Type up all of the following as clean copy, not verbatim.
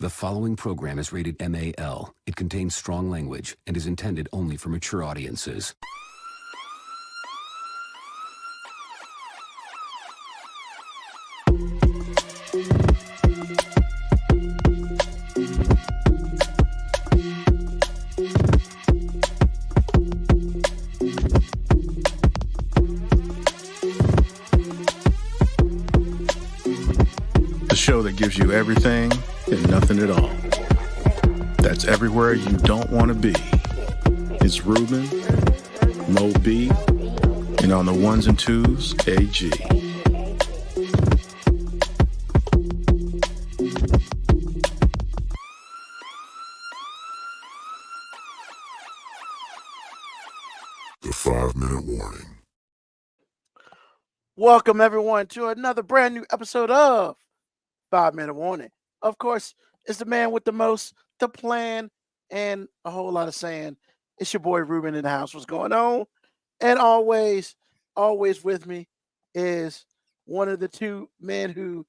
The following program is rated MAL. It contains strong language and is intended only for mature audiences. The show that gives you everything and nothing at all. That's everywhere you don't want to be. It's Ruben, Mo B, and on the ones and twos, AG. The 5-minute warning. Welcome, everyone, to another brand new episode of 5-Minute Warning. Of course, it's the man with the most, the plan, and a whole lot of saying. It's your boy Ruben in the house. What's going on? And always with me is one of the two men who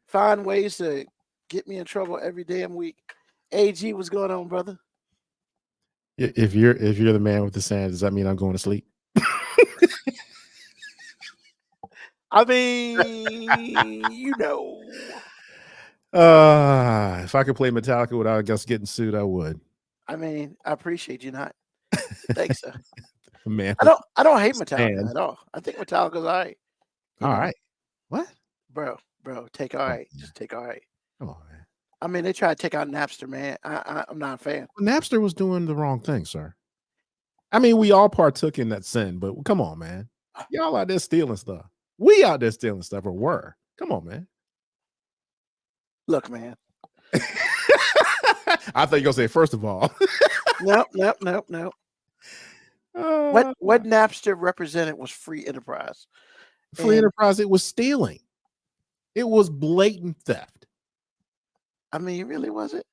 find ways to get me in trouble every damn week. AG, what's going on, brother? If you're the man with the sand, does that mean I'm going to sleep? I mean, you know. If I could play Metallica without, I guess, getting sued, I would. I mean, I appreciate you not. Thanks, sir. Man, I don't hate Metallica Sand. at all. I think Metallica's all right. You all know, right. What? bro, take all right. Just take all right. Come on, man. I mean, they try to take out Napster, man. I'm not a fan. Napster was doing the wrong thing, sir. I mean, we all partook in that sin, but come on, man. Y'all out there stealing stuff. We out there stealing stuff, or were. Come on, man. Look, man. I thought you were gonna say, first of all. Nope. What Napster represented was free enterprise. Free And- enterprise, it was stealing. It was blatant theft. I mean, really, was it?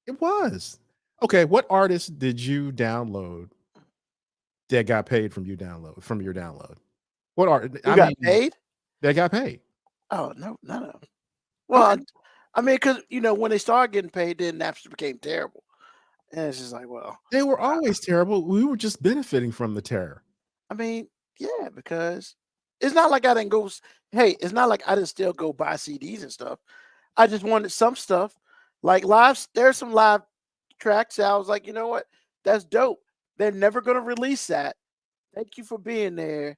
It was. Okay, what artist did you download that got paid from your download? What art? You got paid? That got paid. Oh, no. Well, I mean, because, when they started getting paid, then Napster became terrible. And it's just like, well, They were always terrible. We were just benefiting from the terror. I mean, yeah, because it's not like I didn't go. It's not like I didn't still go buy CDs and stuff. I just wanted some stuff like live. There's some live tracks that I was like, you know what? That's dope. They're never going to release that. Thank you for being there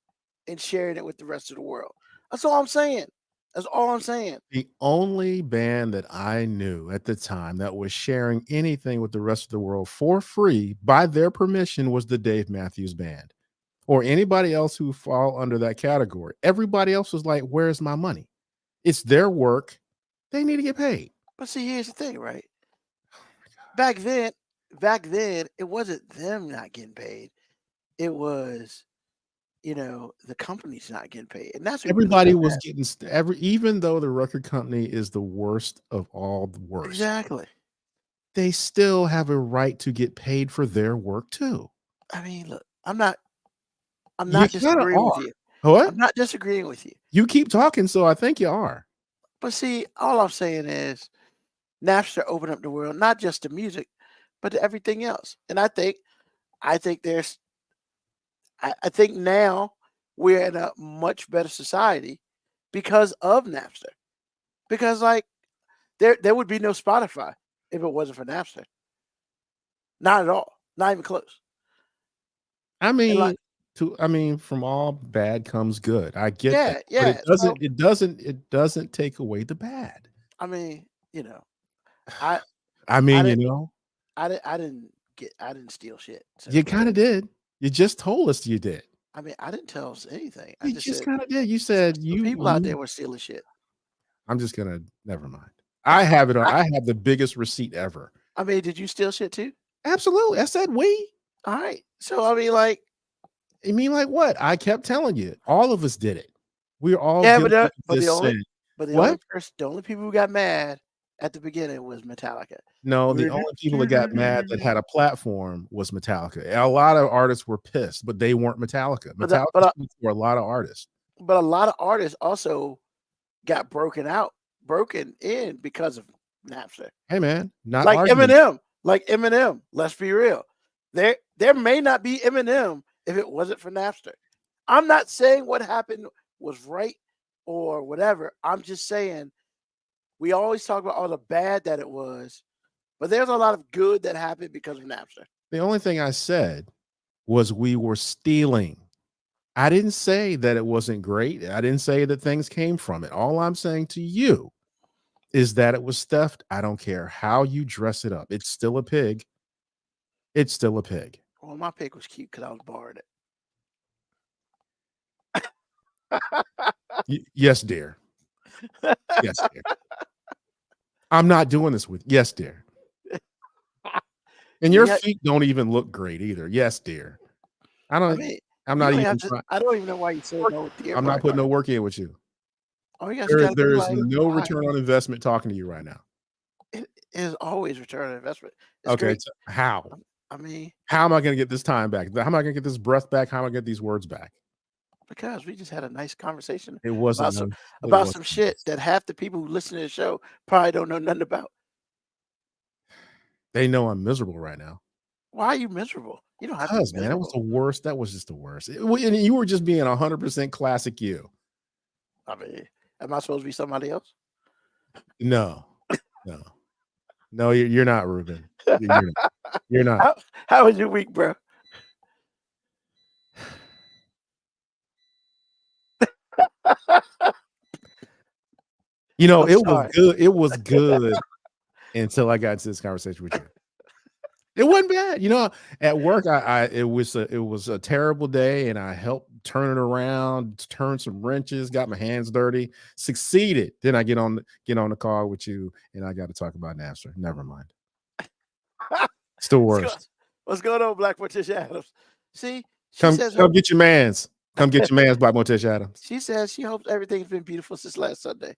and sharing it with the rest of the world. That's all I'm saying. The only band that I knew at the time that was sharing anything with the rest of the world for free by their permission was the Dave Matthews Band, or anybody else who fall under that category. Everybody else was like, where's my money? It's their work. They need to get paid. But see, here's the thing, right? Back then, it wasn't them not getting paid. It was, the company's not getting paid, and that's what Everybody was getting even though the record company is the worst of all the worst. Exactly. They still have a right to get paid for their work too. I mean, look, I'm not You disagreeing kinda with are. you. What? I'm not disagreeing with you. You keep talking, so I think you are. But see, all I'm saying is Napster opened up the world, not just to music, but to everything else. And I think now we're in a much better society because of Napster. Because there would be no Spotify if it wasn't for Napster. Not at all. Not even close. I mean, like- from all bad comes good. I get Yeah, that. yeah. But it doesn't take away the bad. I mean, I I mean, didn't- I didn't steal shit. So you kind of did. You just told us you did. I mean, I didn't tell us anything. I You just just said kind of did. You said some people out there were stealing shit. I'm just gonna never mind. I have it on. I have the biggest receipt ever. I mean, did you steal shit too? Absolutely. I said we. All right. So I mean, like, You mean like what? I kept telling you. All of us did it. We were all yeah, guilty of but this the only sin. but the What? only people who got mad at the beginning was Metallica. No, the only people that got mad that had a platform was Metallica. A lot of artists were pissed, but they weren't Metallica. But Metallica for a lot of artists. But a lot of artists also got broken in because of Napster. Hey man, not Like arguing. Eminem. Let's be real. There may not be Eminem if it wasn't for Napster. I'm not saying what happened was right or whatever. I'm just saying we always talk about all the bad that it was, but there's a lot of good that happened because of Napster. The only thing I said was we were stealing. I didn't say that it wasn't great. I didn't say that things came from it. All I'm saying to you is that it was theft. I don't care how you dress it up. It's still a pig. It's still a pig. Well, my pick was cute because I was borrowed it. Yes, dear. Yes, dear. I'm not doing this with yes, dear. And your feet don't even look great either. Yes, dear. I'm not even. I don't even know why you said no. Dear, I'm not putting no work in with you. There is no return on investment talking to you right now. It is always return on investment. It's okay, so how? I mean, how am I going to get this time back? How am I going to get this breath back? How am I going to get these words back? Because we just had a nice conversation. It wasn't about some shit that half the people who listen to the show probably don't know nothing about. They know I'm miserable right now. Why are you miserable? You don't have to be miserable. Man, that was the worst. That was just the worst. And you were just being 100% classic you. I mean, am I supposed to be somebody else? No. You're not, Ruben. You're not. How was your week, bro? It was good. It was good until I got into this conversation with you. It wasn't bad. At work, it was a terrible day, and I helped turn it around, turn some wrenches, got my hands dirty, succeeded. Then I get on the call with you, and I got to talk about Napster. Never mind. Still worse. What's going on, Black Morticia Adams? See, come get your mans. Come get your mans, Black Morticia Adams. She says she hopes everything's been beautiful since last Sunday.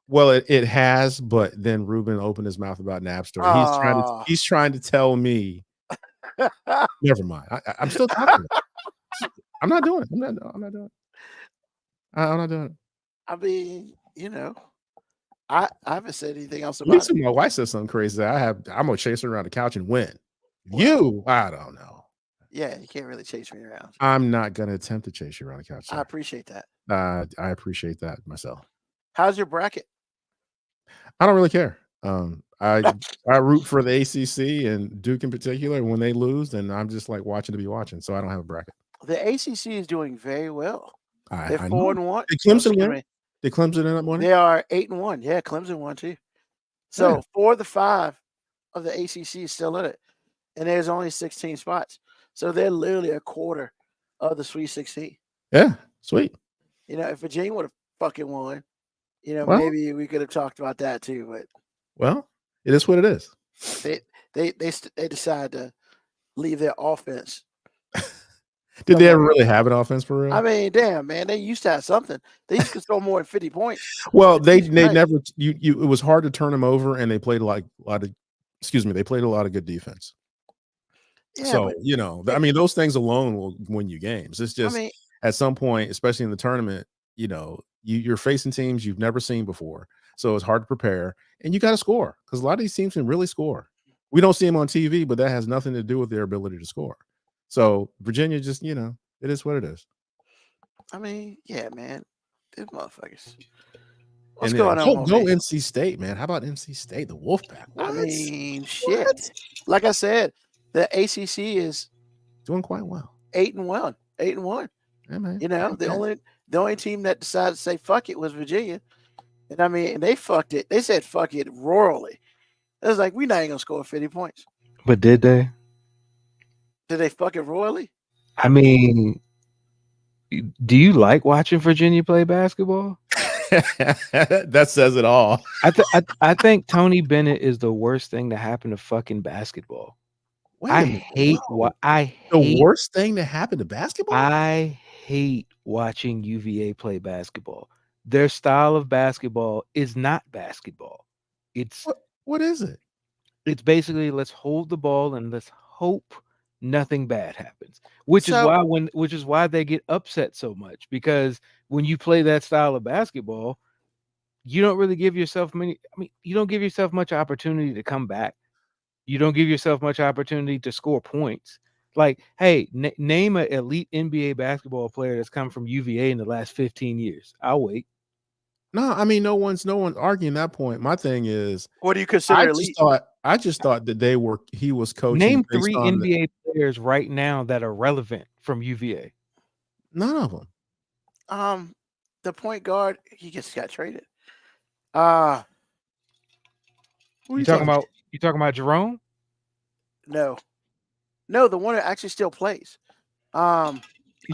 Well, it has, but then Ruben opened his mouth about Napster. He's trying to tell me. Never mind. I'm still talking. I'm not doing it. I'm not doing it. I'm not doing it. I mean, I haven't said anything else about it. My wife said something crazy. I'm gonna chase her around the couch and win. Well, I don't know. Yeah, you can't really chase me around. I'm not gonna attempt to chase you around the couch. Sir. I appreciate that. I appreciate that myself. How's your bracket? I don't really care. I root for the ACC and Duke in particular. And when they lose, then I'm just like watching to be watching. So I don't have a bracket. The ACC is doing very well. They're 4-1. Did Clemson win? Did Clemson end up winning? They are 8-1. Yeah, Clemson won too. So 4 of the 5 of the ACC is still in it, and there's only 16 spots. So they're literally a quarter of the Sweet 16. Yeah, sweet. If Virginia would have fucking won, maybe we could have talked about that too. But it is what it is. They decide to leave their offense. Did they ever really have an offense for real? I mean, damn, man, they used to have something. They used to score more than 50 points. Well, they never. It was hard to turn them over, and they played a lot of. They played a lot of good defense. Yeah, so those things alone will win you games. It's just at some point, especially in the tournament, you're facing teams you've never seen before, so it's hard to prepare, and you got to score because a lot of these teams can really score. We don't see them on TV, but that has nothing to do with their ability to score. So Virginia just, it is what it is. I mean, yeah, man, these motherfuckers. What's going on? Go NC State, man. How about NC State, the Wolfpack? What? I mean, shit. What? Like I said, the ACC is doing quite well. 8-1. 8-1. Yeah, man. The only team that decided to say fuck it was Virginia. And I mean, they fucked it. They said fuck it royally. It was like, we're not even gonna score 50 points. But did they? Did they fuck it royally? I mean, do you like watching Virginia play basketball? That says it all. I think Tony Bennett is the worst thing to happen to fucking basketball. The worst thing to happen to basketball? I hate watching UVA play basketball. Their style of basketball is not basketball. It's what is it? It's basically let's hold the ball and let's hope nothing bad happens. Which is why they get upset so much, because when you play that style of basketball, you don't really give yourself many. I mean, you don't give yourself much opportunity to come back. You don't give yourself much opportunity to score points. Like, hey, name an elite NBA basketball player that's come from UVA in the last 15 years. I'll wait. No, I mean, no one's arguing that point. My thing is, What do you consider elite? I just thought that he was coaching Name based 3 on NBA players right now that are relevant from UVA. none of them. The point guard, he just got traded. Who are You talking about Jerome? No, the one that actually still plays. You I talking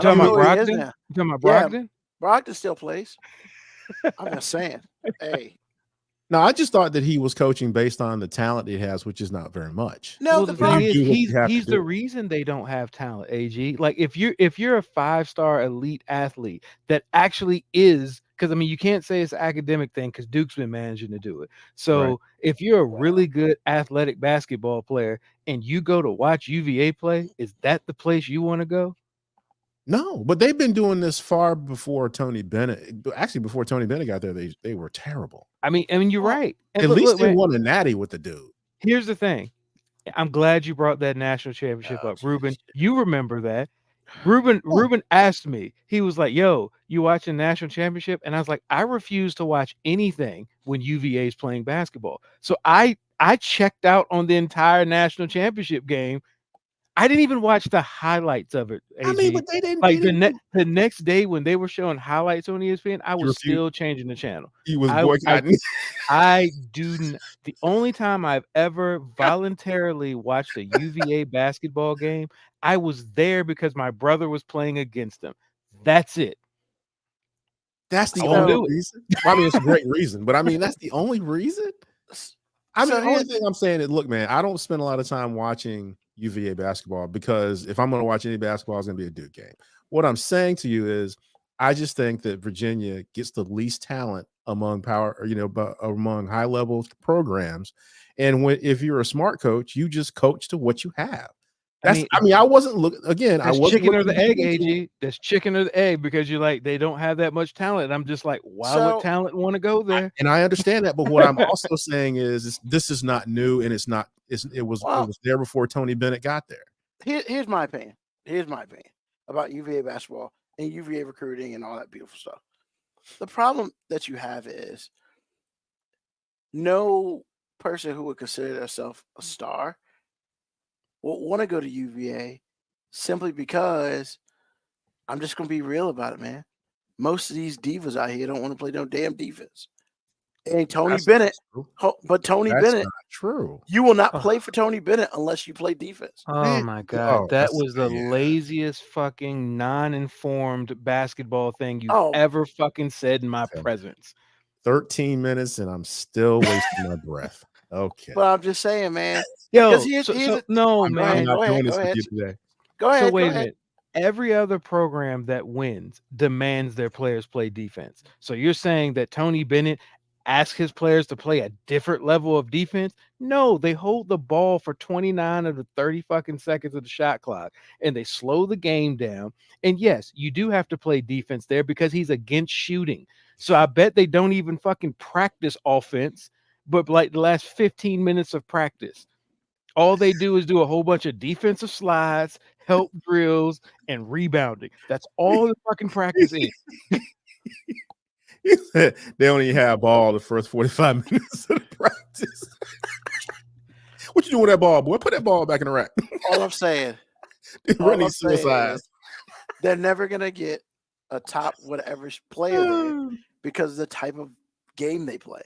don't know about who he is Brogdon? now. You talking about Yeah. Brogdon? Brogdon still plays. I'm just saying. Hey, No, I just thought that he was coaching based on the talent he has, which is not very much. no, Well, the the thing problem. is, do what you have to he's the do. reason they don't have talent. AG, like if you're a 5-star elite athlete that actually is, because I mean you can't say it's an academic thing because Duke's been managing to do it. So Right. if you're a really good athletic basketball player and you go to watch UVA play, is that the place you want to go? No, but they've been doing this far before Tony Bennett. Actually, before Tony Bennett got there, they were terrible. I mean you're right. And At look, least they man, won a natty with the dude. here's the thing. I'm glad you brought that national championship up, Ruben. You remember that. Ruben asked me, he was like, yo, you watching national championship? And I was like, I refuse to watch anything when UVA is playing basketball. So I checked out on the entire national championship game. I didn't even watch the highlights of it. AG. I mean, but they didn't. Like the next day when they were showing highlights on ESPN, I was refused. still changing the channel. He was boycotting. The only time I've ever voluntarily watched a UVA basketball game, I was there because my brother was playing against them. That's it. That's the I won't only do it. reason. Well, I mean, it's a great reason, but I mean, that's the only reason. I mean, So the only here's- thing I'm saying is, look, man, I don't spend a lot of time watching UVA basketball because if I'm going to watch any basketball, it's going to be a Duke game. What I'm saying to you is, I just think that Virginia gets the least talent among among high level programs, and if you're a smart coach, you just coach to what you have. I wasn't looking again. I wasn't chicken or looking the egg, into it. AG. That's chicken or the egg because you're like they don't have that much talent. And I'm just like, why would talent want to go there? And I understand that, but what I'm also saying is this is not new, and it was there before Tony Bennett got there. Here's my opinion. Here's my opinion about UVA basketball and UVA recruiting and all that beautiful stuff. The problem that you have is no person who would consider themselves a star will want to go to UVA simply because I'm just going to be real about it, man. Most of these divas out here don't want to play no damn defense. And Tony Bennett, but Tony Bennett, not true. You will not play for Tony Bennett unless you play defense. Oh my God. That was the laziest fucking non-informed basketball thing you've ever fucking said in my presence. 13 minutes and I'm still wasting my breath. Okay. But I'm just saying, man. Yo, man. I'm not doing this with you today. Go ahead. So wait a minute. Every other program that wins demands their players play defense. So you're saying that Tony Bennett asks his players to play a different level of defense? No, they hold the ball for 29 of the 30 fucking seconds of the shot clock and they slow the game down. And yes, you do have to play defense there because he's against shooting. So I bet they don't even fucking practice offense, but like the last 15 minutes of practice, all they do is do a whole bunch of defensive slides, help drills, and rebounding. That's all the fucking practice is. They only have ball the first 45 minutes of the practice. What you doing with that ball, boy? Put that ball back in the rack. All I'm saying, running suicides. They're never gonna get a top whatever player there because of the type of game they play.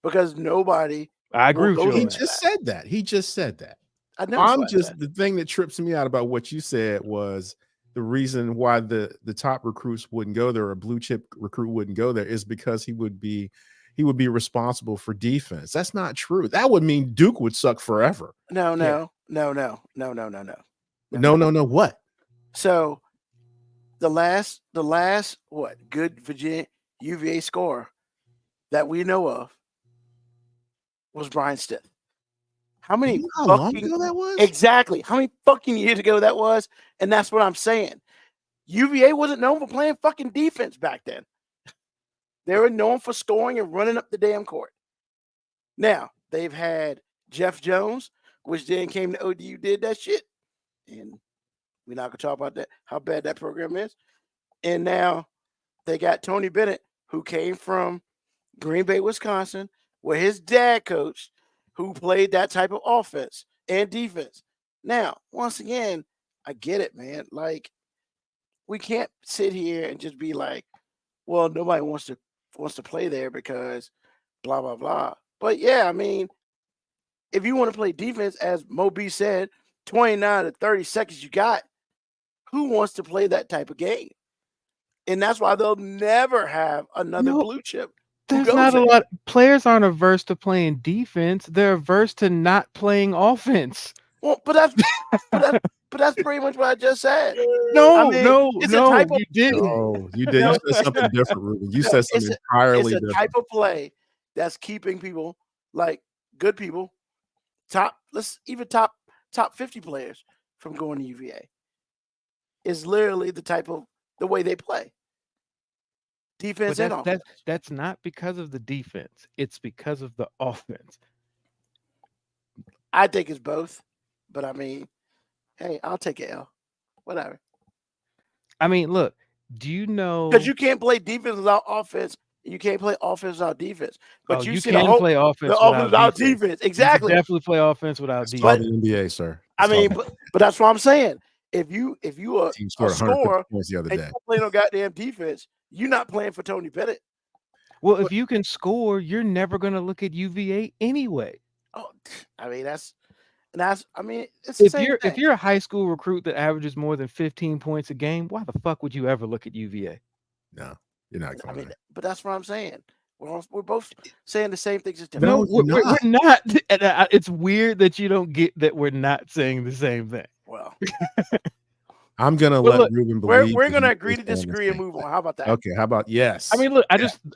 Because nobody. I agree with you. He just said that. He just said that. The thing that trips me out about what you said was the reason why the top recruits wouldn't go there, or a blue chip recruit wouldn't go there, is because he would be responsible for defense. That's not true. That would mean Duke would suck forever. No. What? So the last what good Virginia UVA scorer that we know of was Brian Stith. How many long ago that was? Exactly. How many fucking years ago that was? And that's what I'm saying. UVA wasn't known for playing fucking defense back then. They were known for scoring and running up the damn court. Now, they've had Jeff Jones, which then came to ODU, did that shit. And we're not going to talk about that, how bad that program is. And now they got Tony Bennett, who came from Green Bay, Wisconsin, where his dad coached, who played that type of offense and defense. Now, once again, I get it, man. Like, we can't sit here and just be like, well, nobody wants to play there because blah, blah, blah. But yeah, I mean, if you want to play defense, as Mo B said, 29 to 30 seconds you got, who wants to play that type of game? And that's why they'll never have another blue chip. There's not a lot. Players aren't averse to playing defense. They're averse to not playing offense. Well, but that's pretty much what I just said. No, you didn't. No, you did. You said something different, Ruben. You said something entirely different. It's a type of play that's keeping people, like good people, top 50 players from going to UVA. Is literally the way they play. Defense and offense. That's not because of the defense. It's because of the offense. I think it's both. But I mean, hey, I'll take an L. Whatever. I mean, look, do you know? Because you can't play defense without offense. You can't play offense without defense. But you can play offense without defense. Exactly. You can definitely play offense without defense. But the NBA, sir. I mean, but that's what I'm saying. If you are a scorer points the other and day, you play no goddamn defense, you're not playing for Tony Bennett. Well, if you can score, you're never going to look at UVA anyway. Oh, I mean it's the if same you're thing. If you're a high school recruit that averages more than 15 points a game, why the fuck would you ever look at UVA? No, you're not going there. But that's what I'm saying. We're both saying the same things. Just different. No, we're not. It's weird that you don't get that we're not saying the same thing. Well, I'm gonna let Ruben believe. We're gonna agree to disagree and move on. How about that? Okay. How about yes? I mean, look,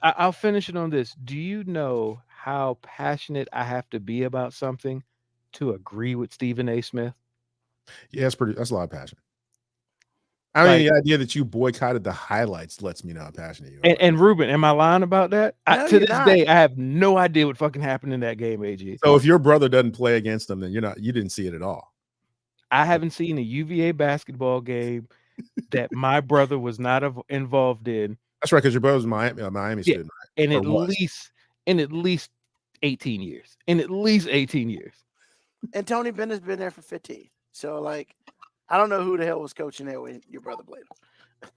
I'll finish it on this. Do you know how passionate I have to be about something to agree with Stephen A. Smith? Yeah, that's a lot of passion. I mean, the idea that you boycotted the highlights lets me know how passionate you are. And Ruben, am I lying about that? No, to this day, I have no idea what fucking happened in that game, AG. So if your brother doesn't play against them, then you didn't see it at all. I haven't seen a UVA basketball game that my brother was not involved in. That's right, because your brother's Miami student. Right? In at least 18 years. And Tony Bennett's been there for 15. So I don't know who the hell was coaching there when your brother played him.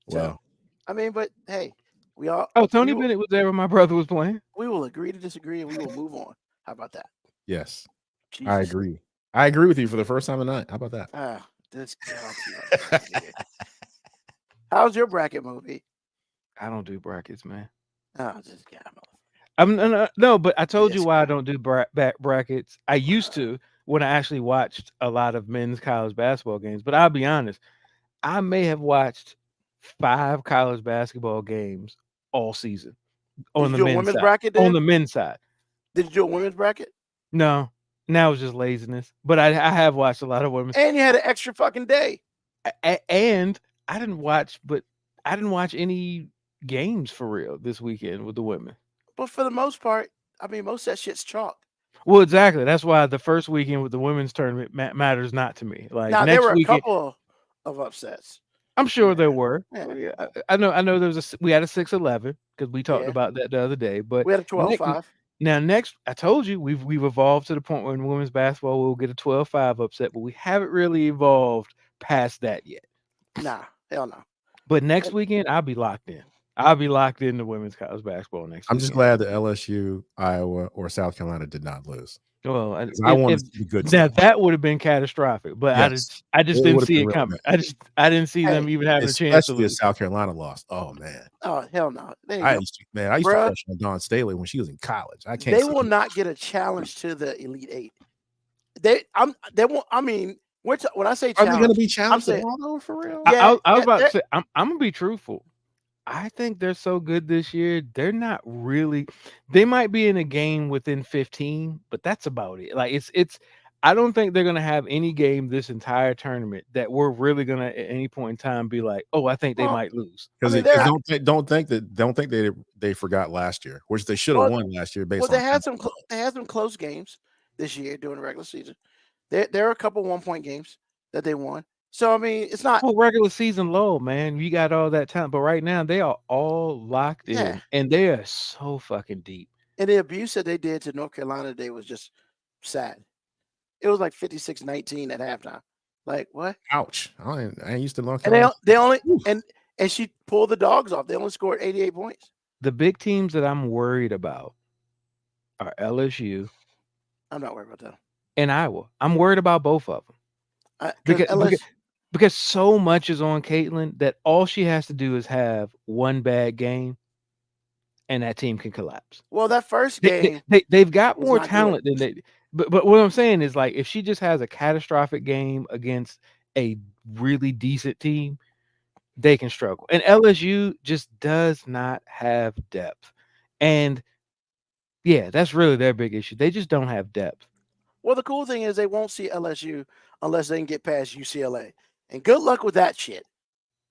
Well, I mean, but hey, we all. Oh, Tony Bennett was there when my brother was playing. We will agree to disagree, and we will move on. How about that? Yes, Jesus. I agree. I agree with you for the first time tonight. How about that? This. How's your bracket movie? I don't do brackets, man. Oh, just get no, but I told you why I don't do brackets. I used to when I actually watched a lot of men's college basketball games. But I'll be honest, I may have watched 5 college basketball games all season on the men's side. Bracket, on the men's side. Did you do a women's bracket? No. Now it's just laziness. But I have watched a lot of women's. And you had an extra fucking day. And I didn't watch any games for real this weekend with the women. But for the most part, I mean, most of that shit's chalk. Well, exactly. That's why the first weekend with the women's tournament matters not to me. Like now, next there were weekend, a couple of upsets. I'm sure there were. Yeah. I know there was we had a 6-11 because we talked about that the other day. But we had a 12-5. Now next, I told you we've evolved to the point where in women's basketball we'll get a 12-5 upset, but we haven't really evolved past that yet. Nah, hell no. But next weekend I'll be locked in. I'll be locked into women's college basketball next weekend. I'm just glad that LSU, Iowa, or South Carolina did not lose. Well, I want to see good. Now that would have been catastrophic, but yes. I just didn't see it coming. I didn't see them even having a chance to lose. Especially South Carolina lost. Oh man. Oh hell no. I used to crush on Dawn Staley when she was in college. I can't. They will not get a challenge to the Elite Eight. They won't. I mean, when I say challenge, are they going to be challenged for real? I was about to say I'm gonna be truthful. I think they're so good this year. They're not really. They might be in a game within 15, but that's about it. Like it's. I don't think they're gonna have any game this entire tournament that we're really gonna at any point in time be like, oh, I think they Well, might lose. Because I mean, don't think they forgot last year, which they should have well, won last year based they on had they had some close games this year during the regular season. There are a couple 1-point games that they won. So I mean, it's not. Well, regular season low, man. You got all that talent, but right now they are all locked Yeah. in, and they are so fucking deep. And the abuse that they did to North Carolina today was just sad. It was like 56-19 at halftime. Like what? ouch. I ain't used to North And Carolina. they only Oof. and she pulled the dogs off. They only scored 88 points. The big teams that I'm worried about are LSU I'm not worried about that. and Iowa. I'm worried about both of them Because because so much is on Caitlin that all she has to do is have one bad game, and that team can collapse. well, that first game They've got was more not talent than they. But what I'm saying is, like, if she just has a catastrophic game against a really decent team, they can struggle. And LSU just does not have depth. And yeah, that's really their big issue. They just don't have depth. Well, the cool thing is they won't see LSU unless they can get past UCLA. And good luck with that shit.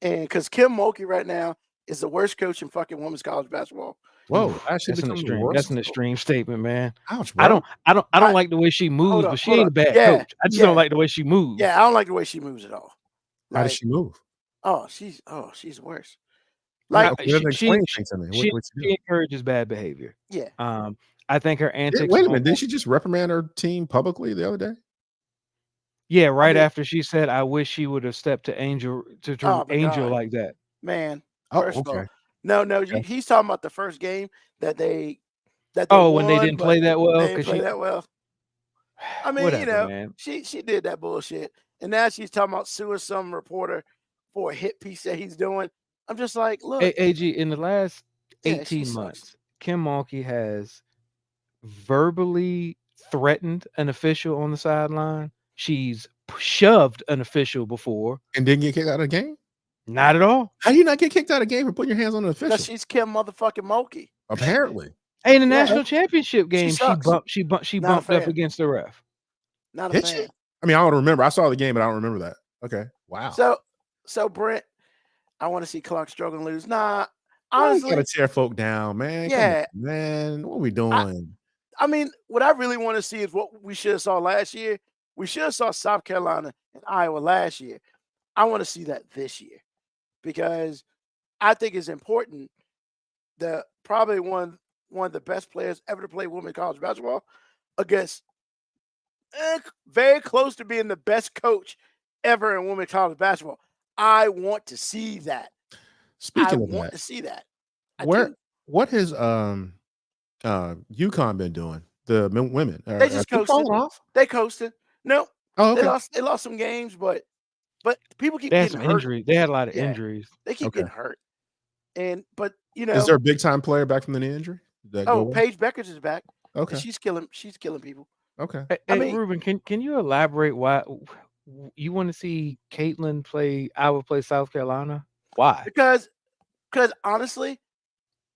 And because Kim Mulkey right now is the worst coach in fucking women's college basketball. Whoa, Oof, actually that's an become the extreme. worst? That's an extreme statement, man. Ouch, bro. I don't I- like the way she moves, on, but she hold ain't a on. bad Yeah, coach. I just yeah. don't like the way she moves. Yeah, I don't like the way she moves at all. How does Like, she move? she's worse. Like, Okay, doesn't explain anything to me. she What's she do? encourages bad behavior. Yeah. I think her antics. Wait a minute, didn't she just reprimand her team publicly the other day? Yeah, right mean- after she said, "I wish she would have stepped to Angel Oh, my Angel God. like that." Man. Oh, First of all, okay. no, Okay. he's talking about the first game that they Oh, when they won, didn't but play that well, they didn't because play she. that well. I mean, Whatever, man. she did that bullshit, and now she's talking about suing some reporter for a hit piece that he's doing. I'm just like, look, AG, in the last Yeah, she 18 sucks. months, Kim Mulkey has verbally threatened an official on the sideline. She's shoved an official before. And didn't get kicked out of the game? Not at all. How do you not get kicked out of the game for putting your hands on an because official? she's Kim motherfucking Mulkey. Apparently. Hey, in the Yeah. national championship game, she sucks. bumped Not a up fan. against the ref. Not a Did fan. she? I mean, I don't remember. I saw the game, but I don't remember that. Okay. Wow. So Brent, I want to see Clark struggle and lose. Nah, Why you honestly, gotta tear folk down, man. Come Yeah. on, man. What are we doing? I mean, what I really want to see is what we should have saw last year. We should have saw South Carolina and Iowa last year. I want to see that this year because I think it's important. Probably one of the best players ever to play women's college basketball against very close to being the best coach ever in women's college basketball. I want to see that. Speaking I of want that, to see that. I where do. what has UConn been doing? The women. They just falling coasted. off? They coasted. No, Oh, okay. they lost some games, but people keep They had getting some hurt. injuries. They had a lot of Yeah. injuries. They keep Okay. getting hurt. But Is there a big time player back from the knee injury? Did that go well? Paige Beckers is back. Okay. And she's killing people. Okay. Hey, I mean- Ruben, can you elaborate why you want to see Caitlin play? I would play South Carolina. Why? Because honestly,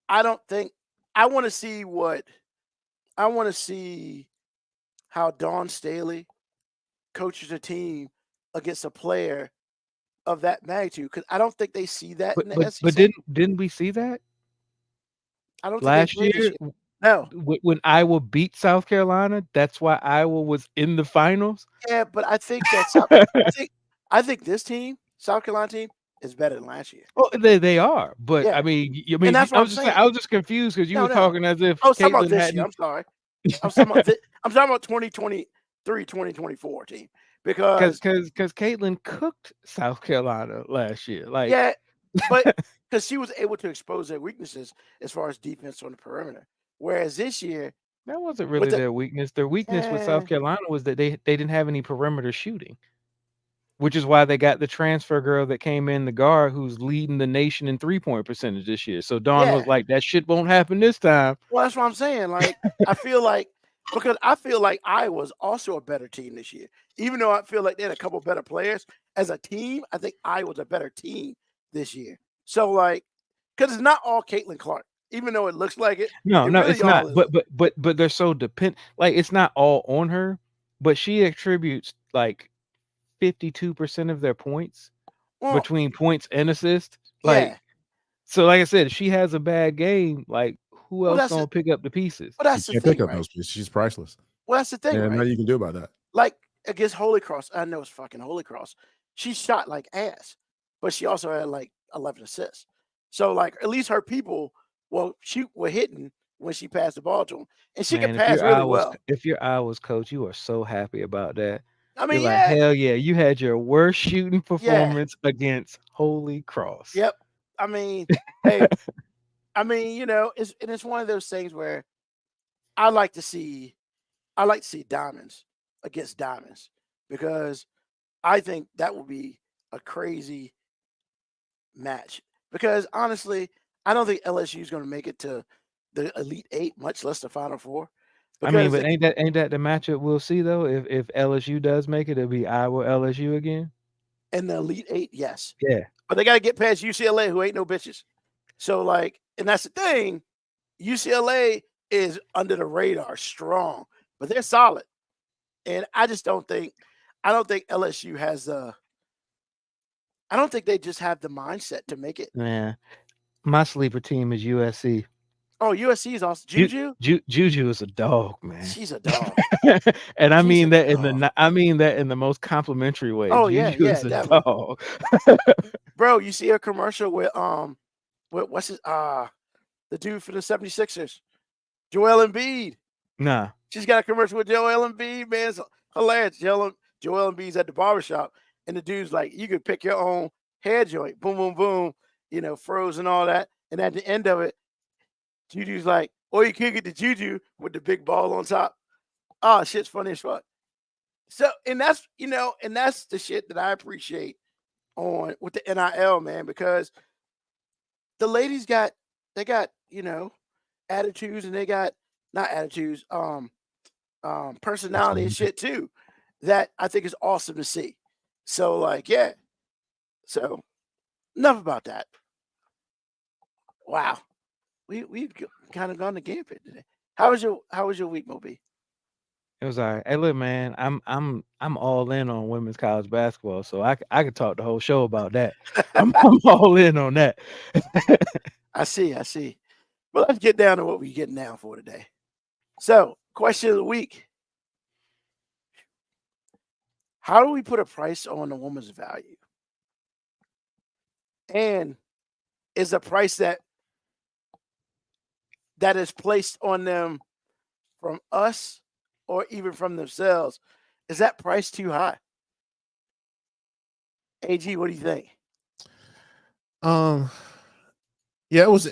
I don't think I want to see how Dawn Staley coaches a team against a player of that magnitude. Because I don't think they see that in the But SEC. didn't we see that I don't think last they did this year No, when Iowa beat South Carolina? That's why Iowa was in the finals. yeah, but I think that's I think this team, South Carolina team, is better than last year. Well, they are, but Yeah. I mean, And that's what I'm saying. I was just confused because you No, were no. talking as if I was talking about Caitlin this hadn't. year. I'm sorry. I'm talking about 2023, 2024 team because Because Caitlin cooked South Carolina last year. Like, yeah, but because she was able to expose their weaknesses as far as defense on the perimeter. Whereas this year, that wasn't really the- their weakness. Their weakness with Eh. South Carolina was that they didn't have any perimeter shooting, which is why they got the transfer girl that came in, the guard, who's leading the nation in 3-point percentage this year. So Dawn was Yeah. like, that shit won't happen this time. well, that's what I'm saying. Like I feel like Iowa's also a better team this year. Even though I feel like they had a couple better players as a team, I think Iowa's a better team this year. So like, because it's not all Caitlin Clark, even though it looks like it. No, It no, really it's not. all is. But they're so dependent. Like, it's not all on her, but she attributes like 52% of their points Well, between points and assists. yeah. Like, so like I said, if she has a bad game, like who Well, else that's gonna it. pick up the pieces? Well, You that's the can't pick thing, up right? those pieces. She's priceless. Well, that's the thing, And right? nothing you can do about that. Like against Holy Cross, I know it's fucking Holy Cross. She shot like ass, but she also had like 11 assists. So like at least her people, were hitting when she passed the ball to them, and she could Man, pass really well. if your eye was coach, you are so happy about that. I You're mean, like, yeah, hell yeah, you had your worst shooting yeah, performance against Holy Cross. yep. I mean, hey, I mean, it's one of those things where I like to see, I like to see diamonds against diamonds because I think that would be a crazy match. Because honestly, I don't think LSU is going to make it to the Elite Eight, much less the Final Four. I mean, Because but ain't that the matchup we'll see though? If LSU does make it, it'll be Iowa LSU again. in the Elite Eight, yes, Yeah. but they got to get past UCLA, who ain't no bitches. So like, and that's the thing. UCLA is under the radar, strong, but they're solid. And I just don't think, I don't think LSU has the, I don't think they just have the mindset to make it. Man, my sleeper team is USC. Oh, USC is also Juju. Juju is a dog, man. She's a dog. And I She's mean a that dog. I mean that in the most complimentary way. Oh yeah, Juju yeah, is a definitely. dog. Bro, you see a commercial with what's his the dude for the 76ers, Joel Embiid. Nah. She's got a commercial with Joel Embiid, man. It's hilarious. Joel Embiid's at the barbershop, and the dude's like, you could pick your own hair joint. Boom, boom, boom, froze and all that. And at the end of it, Juju's like, or you could get the Juju with the big ball on top. Oh, shit's funny as fuck. So, and that's the shit that I appreciate on with the NIL, man, because the ladies got attitudes, and they got not attitudes, personality and shit too, that I think is awesome to see. So like, yeah. So enough about that. Wow. We've kind of gone to gambit today. How was your week, Moby? It was all right. Hey, look, man, I'm all in on women's college basketball, so I could talk the whole show about that. I'm all in on that. I see. Well, let's get down to what we're getting down for today. So, question of the week. How do we put a price on a woman's value? And is a price that is placed on them from us or even from themselves, is that price too high? AG, what do you think? Yeah, it was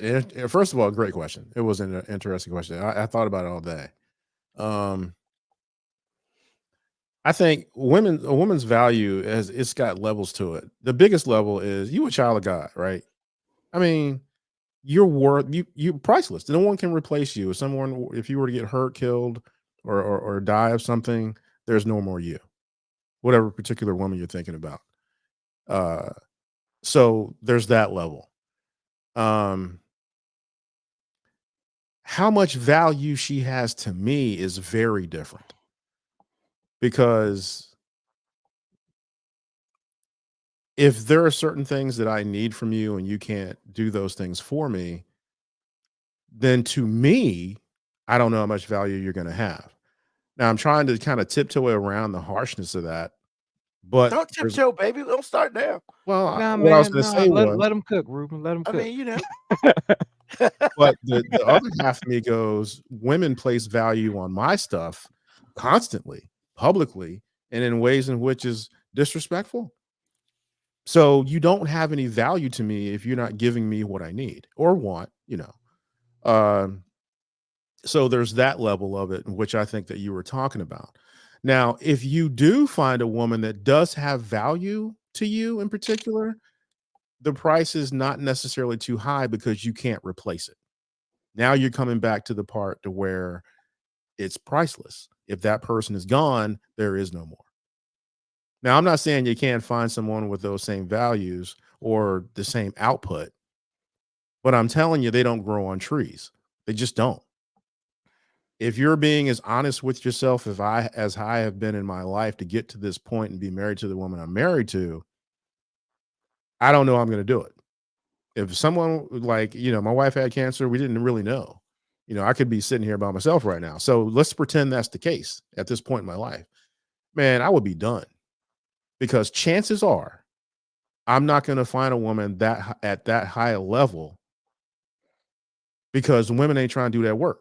first of all a great question. It was an interesting question. I thought about it all day. I think a woman's value it's got levels to it. The biggest level is you a child of God, right? I mean, you're priceless. No one can replace you. If you were to get hurt, killed, or die of something, there's no more you. Whatever particular woman you're thinking about. So there's that level. How much value she has to me is very different, because if there are certain things that I need from you and you can't do those things for me, then to me, I don't know how much value you're going to have. Now I'm trying to kind of tiptoe around the harshness of that, but Don't tiptoe, baby. Don't start now. Well, Nah, what I was man, going to nah, say was, let them cook, Ruben. Let them I cook. mean, but the other half of me goes, women place value on my stuff constantly, publicly, and in ways in which is disrespectful. So you don't have any value to me if you're not giving me what I need or want, So there's that level of it, which I think that you were talking about. Now, if you do find a woman that does have value to you in particular, the price is not necessarily too high because you can't replace it. Now you're coming back to the part to where it's priceless. If that person is gone, there is no more. Now, I'm not saying you can't find someone with those same values or the same output, but I'm telling you, they don't grow on trees. They just don't. If you're being as honest with yourself as I have been in my life to get to this point and be married to the woman I'm married to, I don't know I'm going to do it. If someone like, my wife had cancer, we didn't really know. I could be sitting here by myself right now. So let's pretend that's the case at this point in my life. Man, I would be done, because chances are I'm not going to find a woman that at that high a level, because women ain't trying to do that work,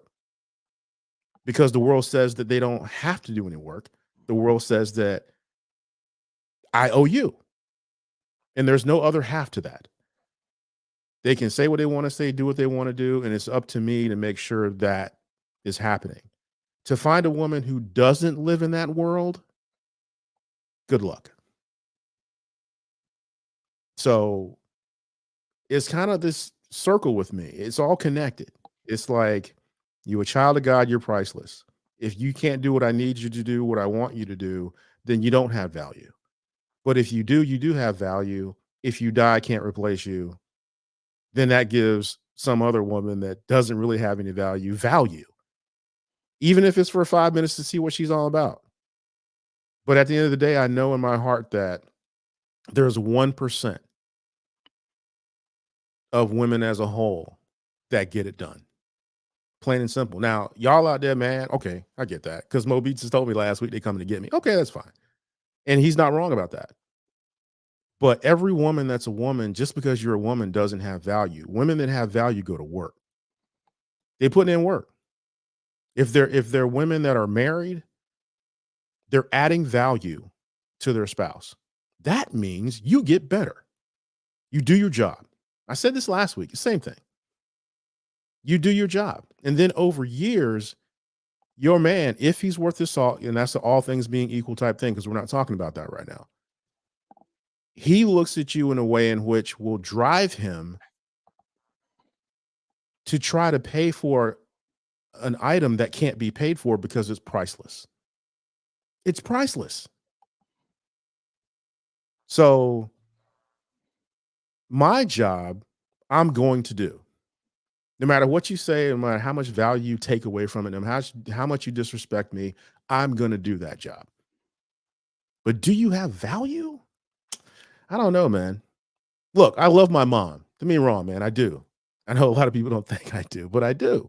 because the world says that they don't have to do any work. The world says that I owe you, and there's no other half to that. They can say what they want to say, do what they want to do, and it's up to me to make sure that is happening. To find a woman who doesn't live in that world, good luck. So it's kind of this circle with me. It's all connected. It's like, you a child of God, you're priceless. If you can't do what I need you to do, what I want you to do, then you don't have value. But if you do have value. If you die, I can't replace you. Then that gives some other woman that doesn't really have any value, even if it's for 5 minutes to see what she's all about. But at the end of the day, I know in my heart that there's 1% of women as a whole that get it done. Plain and simple. Now, y'all out there, man, okay, I get that. Because Mo Beats has told me last week they're coming to get me. Okay, that's fine. And he's not wrong about that. But every woman that's a woman, just because you're a woman, doesn't have value. Women that have value go to work. They put in work. If they're women that are married, they're adding value to their spouse. That means you get better. You do your job. I said this last week, the same thing. You do your job. And then over years, your man, if he's worth his salt, and that's the all things being equal type thing, because we're not talking about that right now, he looks at you in a way in which will drive him to try to pay for an item that can't be paid for because it's priceless. It's priceless. So my job, I'm going to do. No matter what you say, no matter how much value you take away from it, no matter how much you disrespect me, I'm going to do that job. But do you have value? I don't know, man. Look, I love my mom. Don't get me wrong, man. I do. I know a lot of people don't think I do, but I do.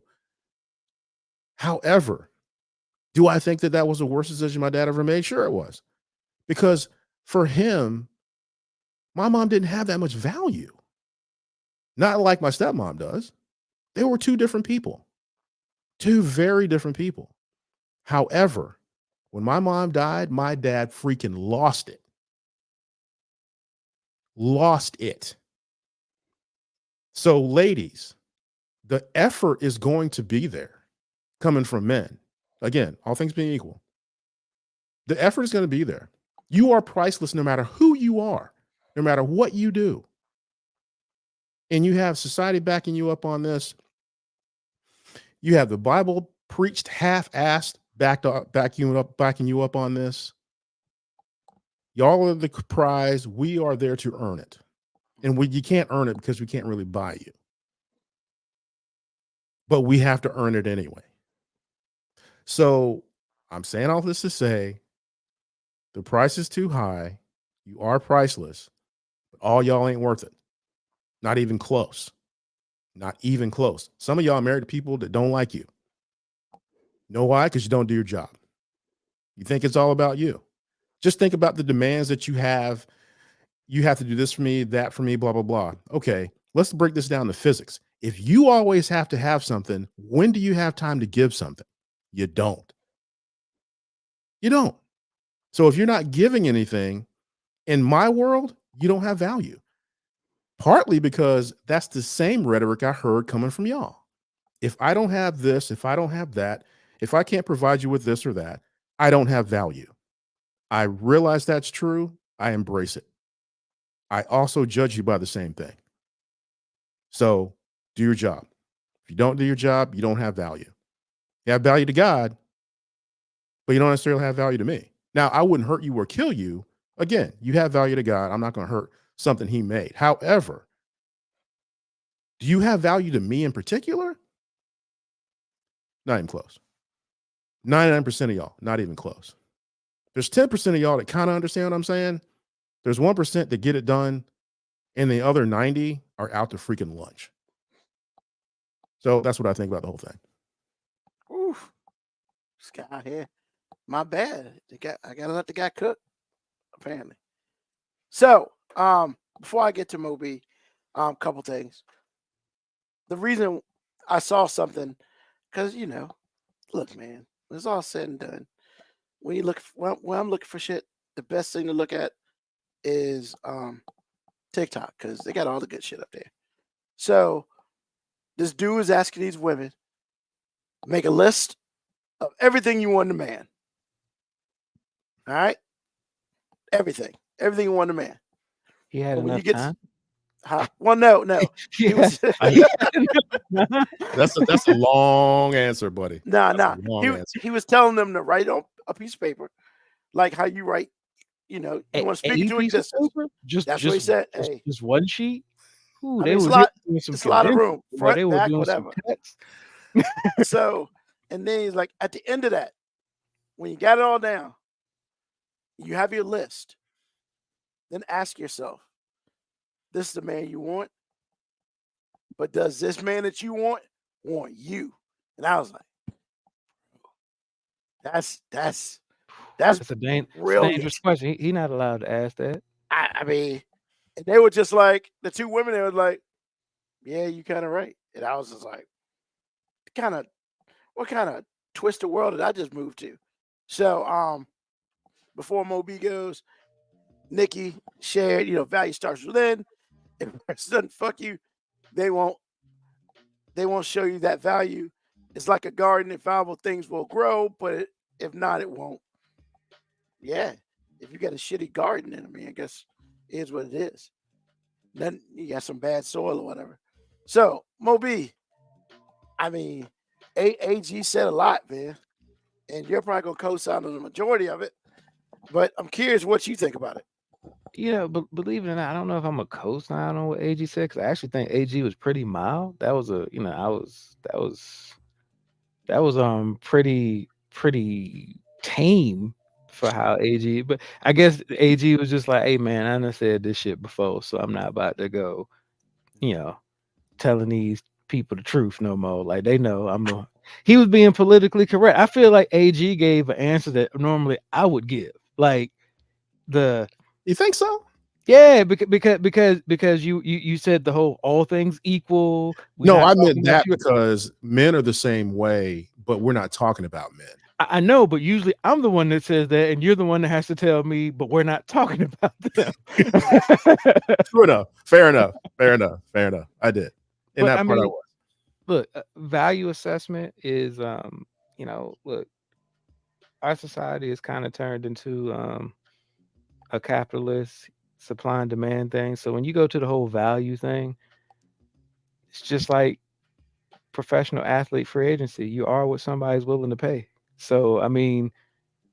However, do I think that was the worst decision my dad ever made? Sure it was. Because for him, my mom didn't have that much value. Not like my stepmom does. They were two different people. Two very different people. However, when my mom died, my dad freaking lost it. Lost it. So, ladies, the effort is going to be there coming from men. Again, all things being equal. The effort is going to be there. You are priceless no matter who you are, no matter what you do. And you have society backing you up on this. You have the Bible preached half-assed, backing you up on this. Y'all are the prize. We are there to earn it. And you can't earn it because we can't really buy you. But we have to earn it anyway. So I'm saying all this to say the price is too high. You are priceless. But all y'all ain't worth it. Not even close. Not even close. Some of y'all are married to people that don't like you. Know why? Because you don't do your job. You think it's all about you. Just think about the demands that you have. You have to do this for me, that for me, blah, blah, blah. Okay, let's break this down to physics. If you always have to have something, when do you have time to give something? You don't. You don't. So if you're not giving anything, in my world, you don't have value. Partly because that's the same rhetoric I heard coming from y'all. If I don't have this, if I don't have that, if I can't provide you with this or that, I don't have value. I realize that's true. I embrace it. I also judge you by the same thing. So do your job. If you don't do your job, you don't have value. You have value to God, but you don't necessarily have value to me. Now, I wouldn't hurt you or kill you. Again, you have value to God. I'm not going to hurt something he made. However, do you have value to me in particular? Not even close. 99% of y'all, not even close. There's 10% of y'all that kind of understand what I'm saying. There's 1% that get it done, and the other 90 are out to freaking lunch. So that's what I think about the whole thing. Oof. This guy here. My bad. I gotta let the guy cook, apparently. So, before I get to Moby, couple things. The reason I saw something, because look, man, when it's all said and done, when you look when I'm looking for shit, the best thing to look at is TikTok, because they got all the good shit up there. So this dude is asking these women, make a list of everything you want in a man. All right? Everything you want in a man. He had But when you enough get time. well, no. He Yeah. was That's a long answer, buddy. nah. That's a long answer. He was telling them to write on a piece of paper, like how you write. You want to speak to a piece of distance. paper? That's what he said. Hey, Just one sheet. Ooh, I they mean, was doing some it's a lot of condensing, room, boy. front, They were back, doing whatever. some text. So, and then he's like, at the end of that, when you got it all down, you have your list. Then ask yourself, this is the man you want, but does this man that you want you? And I was like, that's That's a dangerous brilliant. question. He not allowed to ask that. I mean, and they were just like, the two women, they were like, yeah, you kind of right. And I was just like, what kind of twisted world did I just move to? So, before Moby goes, Nikki shared, value starts within. If a person doesn't fuck you, they won't show you that value. It's like a garden. If valuable things will grow, but if not, it won't. Yeah. If you got a shitty garden, then I mean, I guess it is what it is. Then you got some bad soil or whatever. So, Moby, I mean, AG said a lot, man. And you're probably gonna co-sign on the majority of it. But I'm curious what you think about it. But believe it or not, I don't know if I'm a co-sign on what AG said, 'cause I actually think AG was pretty mild. That was pretty tame for how AG. But I guess AG was just like, hey man, I done said this shit before, so I'm not about to go, telling these people the truth no more. Like they know he was being politically correct. I feel like AG gave an answer that normally I would give. Like You think so? yeah, because you said the whole all things equal. No, I meant that because men are the same way, but we're not talking about men. I know, but usually I'm the one that says that, and you're the one that has to tell me, but we're not talking about them. True enough. Fair enough. I did. In that part, I was. Look, value assessment is, look, our society is kind of turned into a capitalist supply and demand thing. So when you go to the whole value thing, it's just like professional athlete free agency. You are what somebody's willing to pay. So I mean,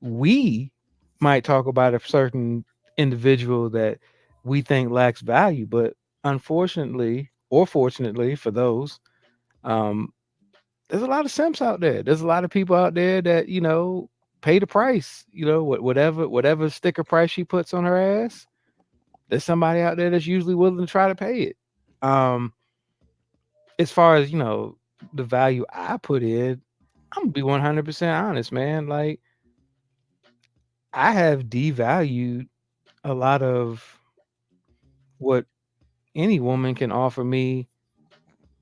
we might talk about a certain individual that we think lacks value, but unfortunately or fortunately for those, there's a lot of simps out there. There's a lot of people out there that pay the price. Whatever sticker price she puts on her ass, there's somebody out there that's usually willing to try to pay it. As far as the value I put in, I'm gonna be 100% honest, man. Like I have devalued a lot of what any woman can offer me,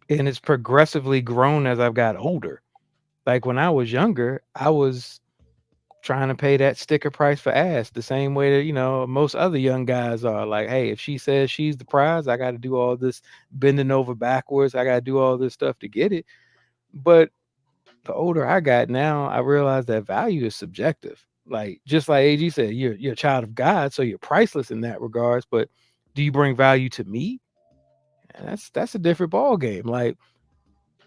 and it's progressively grown as I've got older. Like when I was younger, I was trying to pay that sticker price for ass the same way that most other young guys are. Like, hey, if she says she's the prize, I got to do all this bending over backwards. I got to do all this stuff to get it. But the older I got now, I realize that value is subjective. Like just like AG said, you're a child of God, so you're priceless in that regards. But do you bring value to me? And that's a different ball game. Like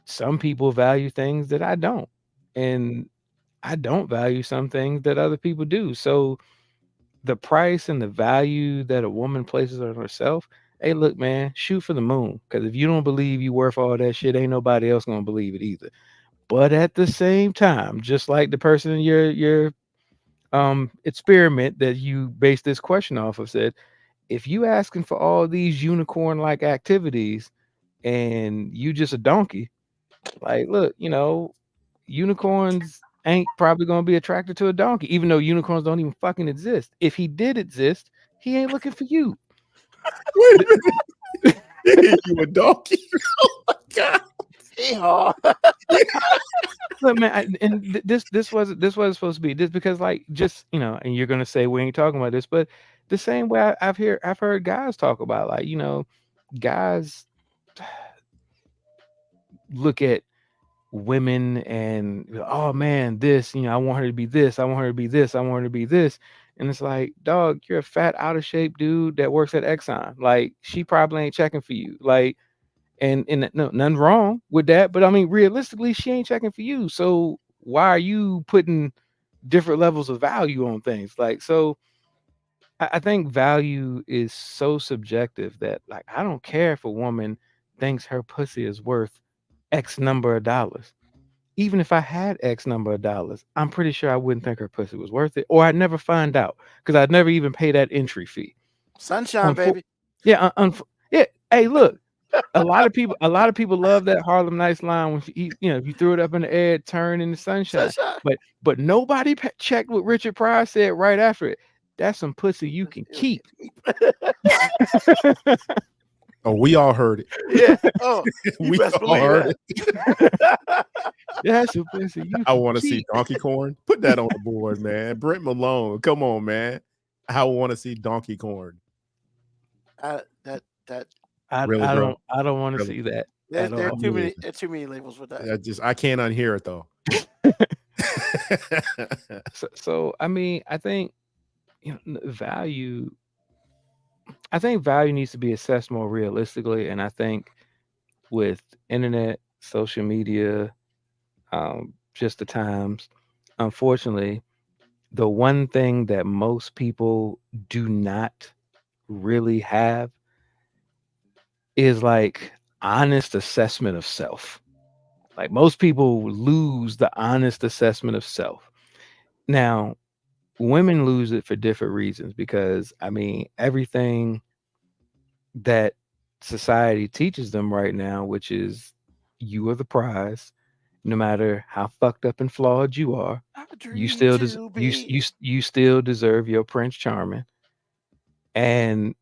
some people value things that I don't, and I don't value some things that other people do. So the price and the value that a woman places on herself, hey, look, man, shoot for the moon. Because if you don't believe you worth all that shit, ain't nobody else gonna believe it either. But at the same time, just like the person in your experiment that you based this question off of said, if you asking for all these unicorn like activities and you just a donkey, like look, unicorns ain't probably gonna be attracted to a donkey, even though unicorns don't even fucking exist. If he did exist, he ain't looking for you. Wait a minute. You a donkey? Oh my God. Hee-haw. Look, man, this was supposed to be this because like just and you're gonna say we ain't talking about this, but the same way I've heard guys talk about like guys look at women and oh man, this I want her to be this, I want her to be this, I want her to be this, and it's like, dog, you're a fat, out of shape dude that works at Exxon. Like she probably ain't checking for you. Like, and no, nothing wrong with that, but I mean, realistically, she ain't checking for you. So why are you putting different levels of value on things? Like, so I think value is so subjective that like I don't care if a woman thinks her pussy is worth X number of dollars. Even if I had X number of dollars, I'm pretty sure I wouldn't think her pussy was worth it, or I'd never find out because I'd never even pay that entry fee. Sunshine, baby. Yeah, yeah. Hey, look, a lot of people love that Harlem Nights line when if you threw it up in the air, it turned into sunshine. Sunshine. But nobody checked what Richard Pryor said right after it. That's some pussy you can keep. Oh, we all heard it. Yeah. Oh, you We best all believe heard that. That's some pussy you I can want to see keep. Donkey Corn. Put that on the board, man. Brent Malone, come on, man. I want to see Donkey Corn. That Really, I bro? don't want to Really? see that there at are all. too many labels with that. I can't unhear it though. So I mean, I think value. I think value needs to be assessed more realistically, and I think with internet, social media, just the times, unfortunately, the one thing that most people do not really have is like honest assessment of self. Like most people lose the honest assessment of self. Now, women lose it for different reasons because I mean, everything that society teaches them right now, which is you are the prize, no matter how fucked up and flawed you are, I you dream still to be. you still deserve your Prince Charming. And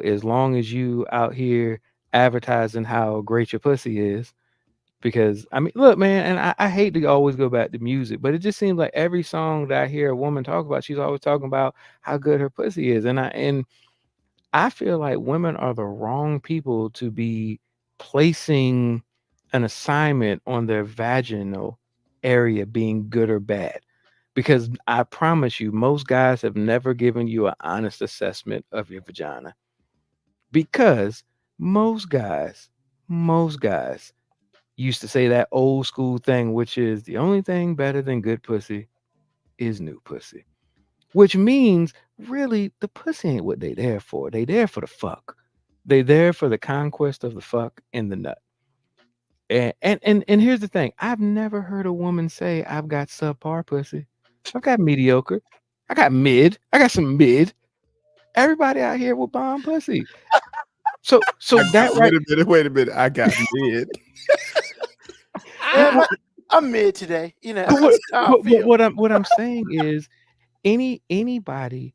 as long as you out here advertising how great your pussy is, because I mean, look, man, and I hate to always go back to music, but it just seems like every song that I hear a woman talk about, she's always talking about how good her pussy is. And I feel like women are the wrong people to be placing an assignment on their vaginal area being good or bad. Because I promise you, most guys have never given you an honest assessment of your vagina. Because most guys used to say that old school thing, which is the only thing better than good pussy is new pussy. Which means really the pussy ain't what they there for. They there for the fuck. They there for the conquest of the fuck and the nut. And here's the thing. I've never heard a woman say I've got subpar pussy. I've got mediocre. I got mid. I got some mid. Everybody out here with bomb pussy. So that right. Wait a minute. I got mid. Man, I'm mid today. But That's how I feel. what I'm saying is anybody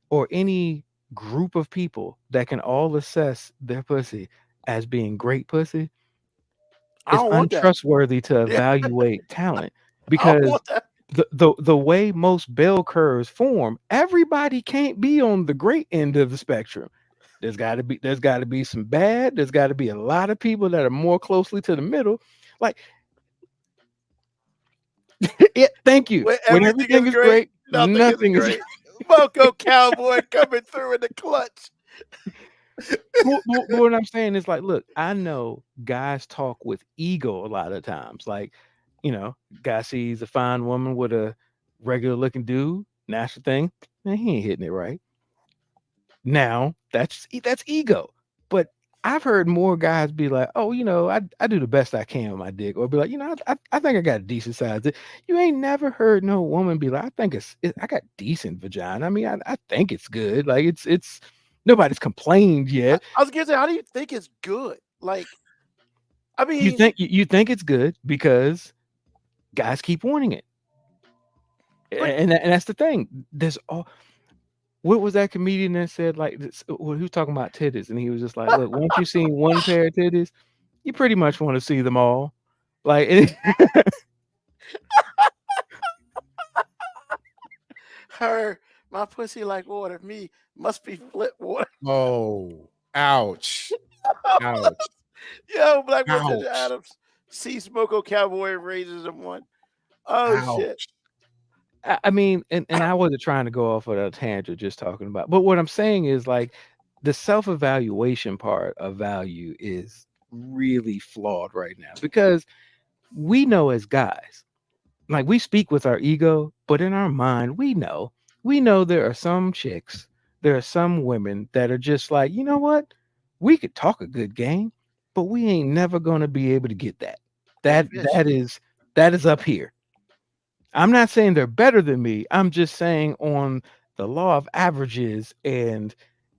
or any group of people that can all assess their pussy as being great pussy I is don't want that. untrustworthy to Yeah. evaluate talent I don't because want that. the way most bell curves form, everybody can't be on the great end of the spectrum. There's got to be some bad. There's got to be a lot of people that are more closely to the middle. Like, yeah, thank you. When everything is great, nothing is great. Moco Cowboy coming through in the clutch. what I'm saying is like, look, I know guys talk with ego a lot of times. Like, guy sees a fine woman with a regular looking dude, natural thing, man, he ain't hitting it right. Now that's ego. But I've heard more guys be like, "Oh, I do the best I can with my dick," or be like, I think I got a decent size dick." You ain't never heard no woman be like, I got decent vagina. I mean, I think it's good. Like it's nobody's complained yet. I was gonna say, how do you think it's good? Like, I You mean, think you think it's good because guys keep wanting it, but and that's the thing. There's all. What was that comedian that said like this? Well, he was talking about titties, and he was just like, "Look, once you've seen one pair of titties, you pretty much want to see them all." Like, my pussy like water. Me must be flip water. Oh, ouch. Ouch. Yo, Black Morticia Ouch. Adams. See Smoko Cowboy raises him one. Oh shit. Ouch. I mean, and I wasn't trying to go off on a tangent just talking about, but what I'm saying is like the self-evaluation part of value is really flawed right now because we know as guys, like we speak with our ego, but in our mind, we know there are some chicks, there are some women that are just like, you know what? We could talk a good game, but we ain't never gonna be able to get that. Big That fish. that is up here. I'm not saying they're better than me. I'm just saying on the law of averages, and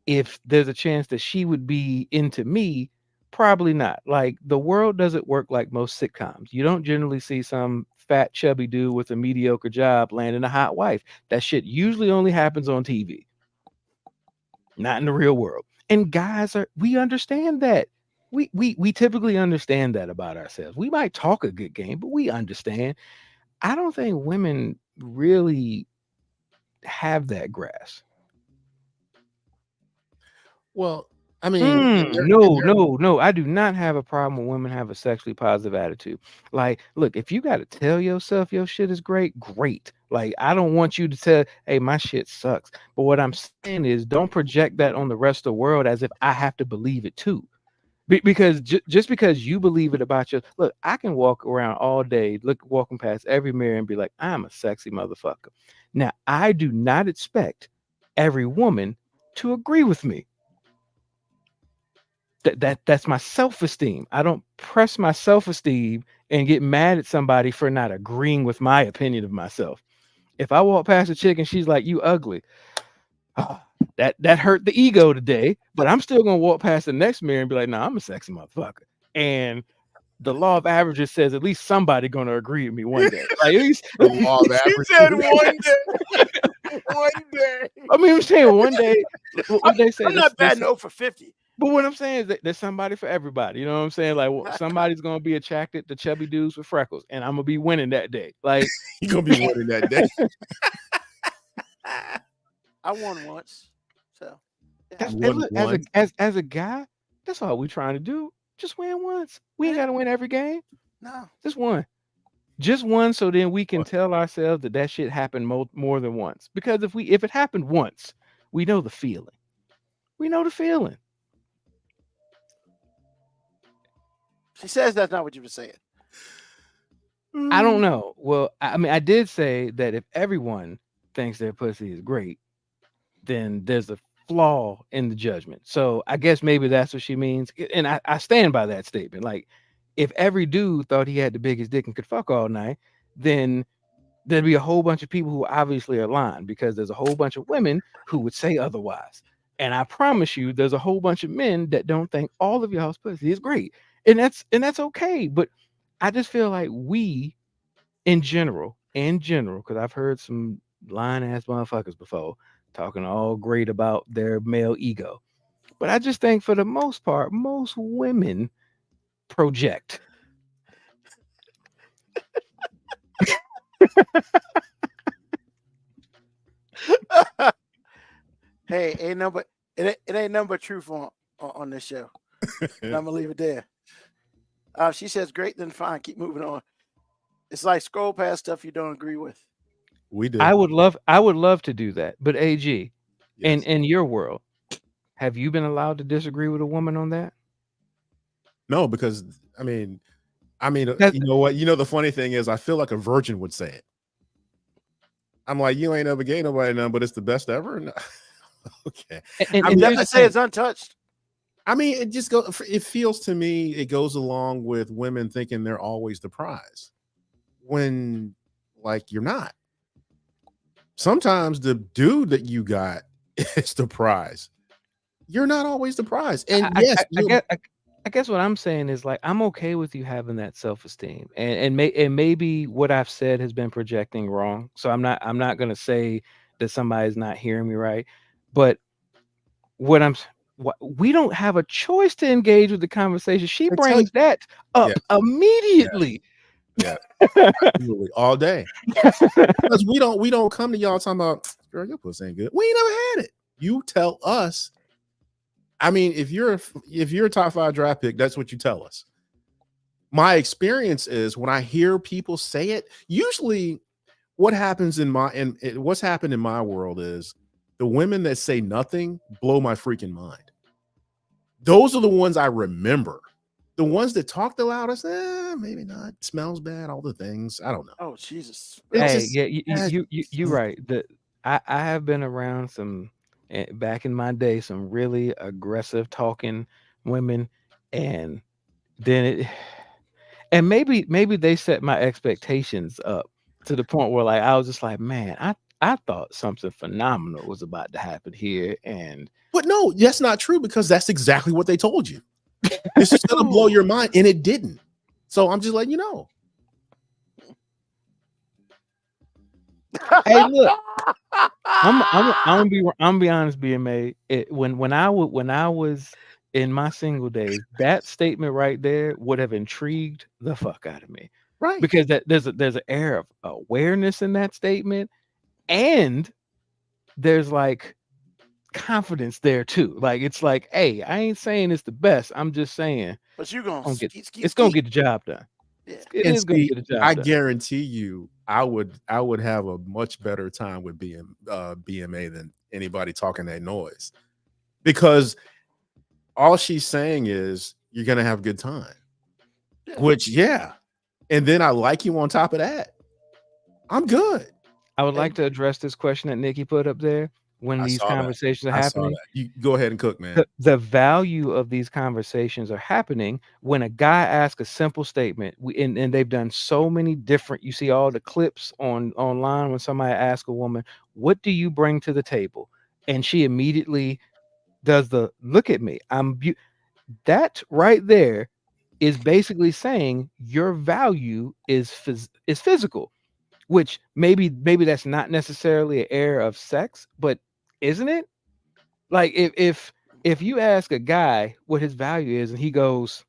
if there's a chance that she would be into me, probably not. Like the world doesn't work like most sitcoms. You don't generally see some fat chubby dude with a mediocre job landing a hot wife. That shit usually only happens on TV, not in the real world. And guys we understand that. We typically understand that about ourselves. We might talk a good game, but we understand. I don't think women really have that grasp. Well, I mean, No. I do not have a problem when women have a sexually positive attitude. Like, look, if you got to tell yourself your shit is great, great. Like, I don't want you to tell, hey, my shit sucks. But what I'm saying is, don't project that on the rest of the world as if I have to believe it too. Because just because you believe it about your look, I can walk around all day, walking past every mirror and be like, I'm a sexy motherfucker. Now, I do not expect every woman to agree with me. That's my self-esteem. I don't press my self-esteem and get mad at somebody for not agreeing with my opinion of myself. If I walk past a chick and she's like, you ugly, that hurt the ego today, but I'm still gonna walk past the next mirror and be like, nah, I'm a sexy motherfucker. And the law of averages says at least somebody gonna agree with me one day. Like at least the law of He averages. said one day. One day. I mean, I'm saying one day. What they say? I'm not bad no for 50. But what I'm saying is that there's somebody for everybody. You know what I'm saying? Like somebody's gonna be attracted to chubby dudes with freckles, and I'm gonna be winning that day. Like You're gonna be winning that day. I won once. So that's, Won and look, once. as a guy, that's all we're trying to do. Just win once. We ain't gotta win every game. no. Just one. Just one, so then we can tell ourselves that shit happened more than once. Because if it happened once, we know the feeling. We know the feeling. She says that's not what you were saying. I don't know. Well, I mean, I did say that if everyone thinks their pussy is great, then there's a flaw in the judgment. So I guess maybe that's what she means. And I stand by that statement. Like, if every dude thought he had the biggest dick and could fuck all night, then there'd be a whole bunch of people who obviously are lying because there's a whole bunch of women who would say otherwise. And I promise you, there's a whole bunch of men that don't think all of y'all's pussy is great. And that's okay. But I just feel like we, in general, because I've heard some lying ass motherfuckers before talking all great about their male ego. But I just think for the most part, most women project. Hey, ain't number it ain't number truth on this show. And I'm gonna leave it there. She says great, then fine. Keep moving on. It's like scroll past stuff you don't agree with. We do. I would love to do that. But AG, Yes. in your world, have you been allowed to disagree with a woman on that? No, because I mean, That's- you know what? You know, the funny thing is, I feel like a virgin would say it. I'm like, you ain't ever gave nobody none, but it's the best ever. No. Okay. And I mean, Definitely say it's untouched. I mean, it just go. It feels to me it goes along with women thinking they're always the prize when, like, you're not. Sometimes the dude that you got is the prize. You're not always the prize. And yes, I guess what I'm saying is like I'm okay with you having that self-esteem, and maybe what I've said has been projecting wrong. So I'm not gonna say that somebody's not hearing me right, but what we don't have a choice to engage with the conversation. She they tell you, brings that yeah, up yeah, immediately. yeah, absolutely, all day. Because we don't come to y'all talking about, girl, your pussy ain't good. We ain't never had it. You tell us. I mean, if you're a top 5 draft pick, that's what you tell us. My experience is when I hear people say it, usually what happens what's happened in my world is the women that say nothing blow my freaking mind. Those are the ones I remember. The ones that talk the loudest, maybe not. Smells bad, all the things. I don't know. Oh Jesus! It's Hey, just yeah, you right. I have been around some back in my day some really aggressive talking women, and then it and maybe they set my expectations up to the point where like I was just like, man, I thought something phenomenal was about to happen here, and But no, that's not true because that's exactly what they told you. This is gonna blow your mind, and it didn't. So I'm just letting you know. hey, look, I'm gonna be honest, being made when I was in my single days, that statement right there would have intrigued the fuck out of me Right. because there's an air of awareness in that statement, and there's like confidence there too. Like it's like, hey, I ain't saying it's the best. I'm just saying But you gonna it's gonna get the job done. Yeah. It And is gonna see, get the job I done. guarantee you, I would have a much better time with BMA than anybody talking that noise, because all she's saying is you're gonna have a good time. Yeah. Which, yeah, and then I like you on top of that. I'm good. I would like to address this question that Nikki put up there when I these saw that. conversations are I saw happening. that. You go ahead and cook, man. The value of these conversations are happening when a guy asks a simple statement. And they've done so many different, you see all the clips online when somebody asks a woman, what do you bring to the table? And she immediately does the look at me. That right there is basically saying your value is physical, which maybe that's not necessarily an air of sex, but isn't it? Like if you ask a guy what his value is and he goes,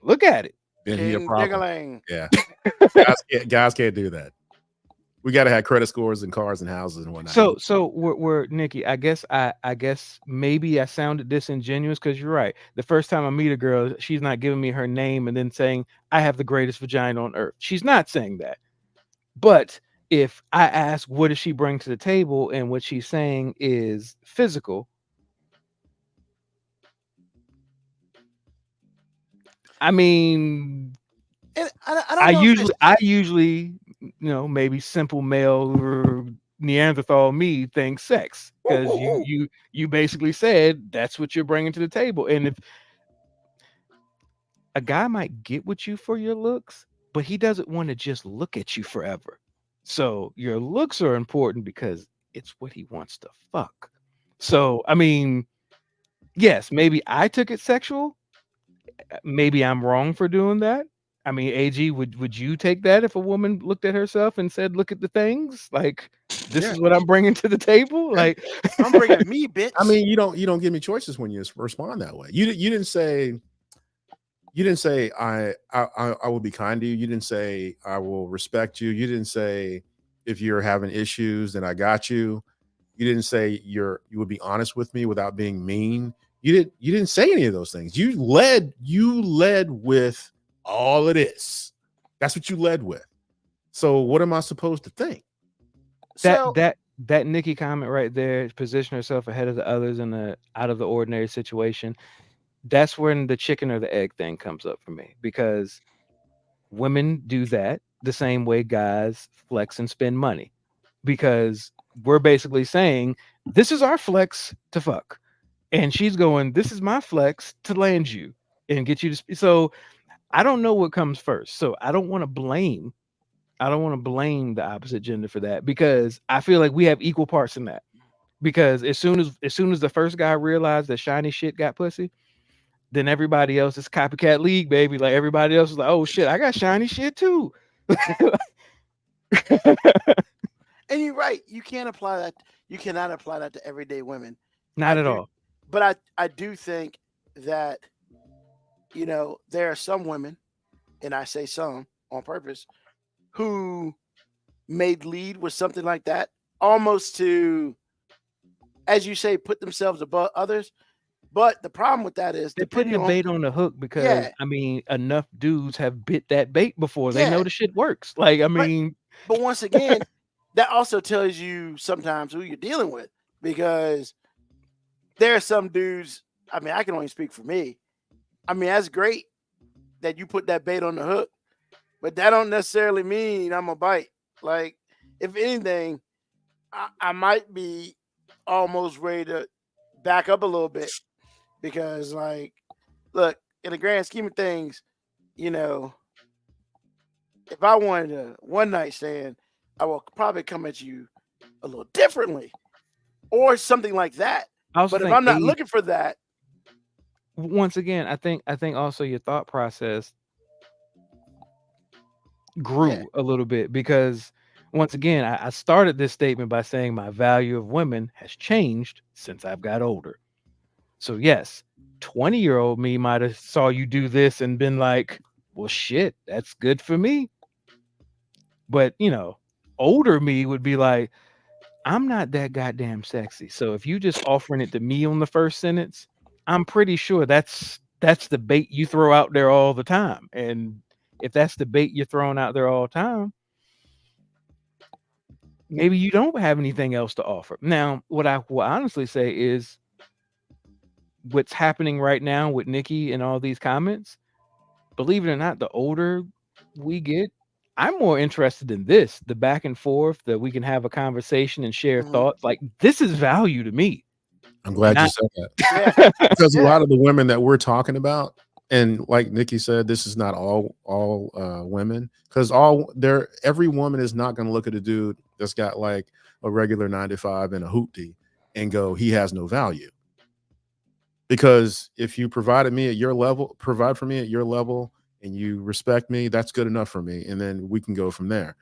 look at it. Then he a King problem. Dingling. Yeah, guys can't do that. We got to have credit scores and cars and houses and whatnot. So we're Nikki. I guess maybe I sounded disingenuous because you're right. The first time I meet a girl, she's not giving me her name and then saying I have the greatest vagina on earth. She's not saying that. But if I ask what does she bring to the table and what she's saying is physical, I mean, And I don't know. I usually, maybe simple male or Neanderthal me thinks sex because you basically said that's what you're bringing to the table, and if a guy might get with you for your looks, but he doesn't want to just look at you forever. So your looks are important because it's what he wants to fuck. So I mean, yes, maybe I took it sexual. Maybe I'm wrong for doing that. I mean, AG, would you take that if a woman looked at herself and said, "Look at the things, like this Yeah. is what I'm bringing to the table"? Like, I'm bringing me, bitch. I mean, you don't give me choices when you respond that way. You didn't say I will be kind to you. You didn't say I will respect you. You didn't say if you're having issues then I got you. You didn't say you would be honest with me without being mean. You didn't say any of those things. You led with all of this. That's what you led with. So what am I supposed to think? that Nikki comment right there, position herself ahead of the others in a out of the ordinary situation. That's when the chicken or the egg thing comes up for me because women do that the same way guys flex and spend money because we're basically saying this is our flex to fuck. and she's going, "This is my flex to land you and get you to." So I don't know what comes first. So I don't want to blame. I don't want to blame the opposite gender for that because I feel like we have equal parts in that. Because as soon as the first guy realized that shiny shit got pussy, then everybody else is copycat league, baby. Like everybody else is like, oh shit, I got shiny shit too. And you're right. You can't apply that. You cannot apply that to everyday women. I Not at do, all. but I do think that there are some women, and I say some on purpose, who made lead with something like that, almost to, as you say, put themselves above others. But the problem with that is, They're putting depending the on, bait on the hook because yeah, I mean enough dudes have bit that bait before. They know yeah, the shit works. Like I but mean, but once again, that also tells you sometimes who you're dealing with, because there are some dudes. I mean, I can only speak for me. I mean, that's great that you put that bait on the hook, but that don't necessarily mean I'm a bite. Like, if anything, I might be almost ready to back up a little bit, because, like, look, in the grand scheme of things, you know, if I wanted a one night stand, I will probably come at you a little differently or something like that. I also But if think I'm not age. looking for that, Once again, I think also your thought process yeah, grew a little bit because once again, I started this statement by saying my value of women has changed since I've got older. So yes, 20-year-old me might have saw you do this and been like, well shit, that's good for me. But older me would be like, I'm not that goddamn sexy. So if you just offering it to me on the first sentence, I'm pretty sure that's the bait you throw out there all the time. And if that's the bait you're throwing out there all the time, maybe you don't have anything else to offer. Now, what I will honestly say is what's happening right now with Nikki and all these comments, believe it or not, the older we get, I'm more interested in this, the back and forth that we can have a conversation and share mhm, thoughts. Like this is value to me. I'm glad you Not said that yeah, because a yeah, lot of the women that we're talking about, and like Nikki said, this is not all women because every woman is not going to look at a dude that's got like a regular 9 to 5 and a hoopty and go, he has no value. Because if you provide for me at your level and you respect me, that's good enough for me. And then we can go from there.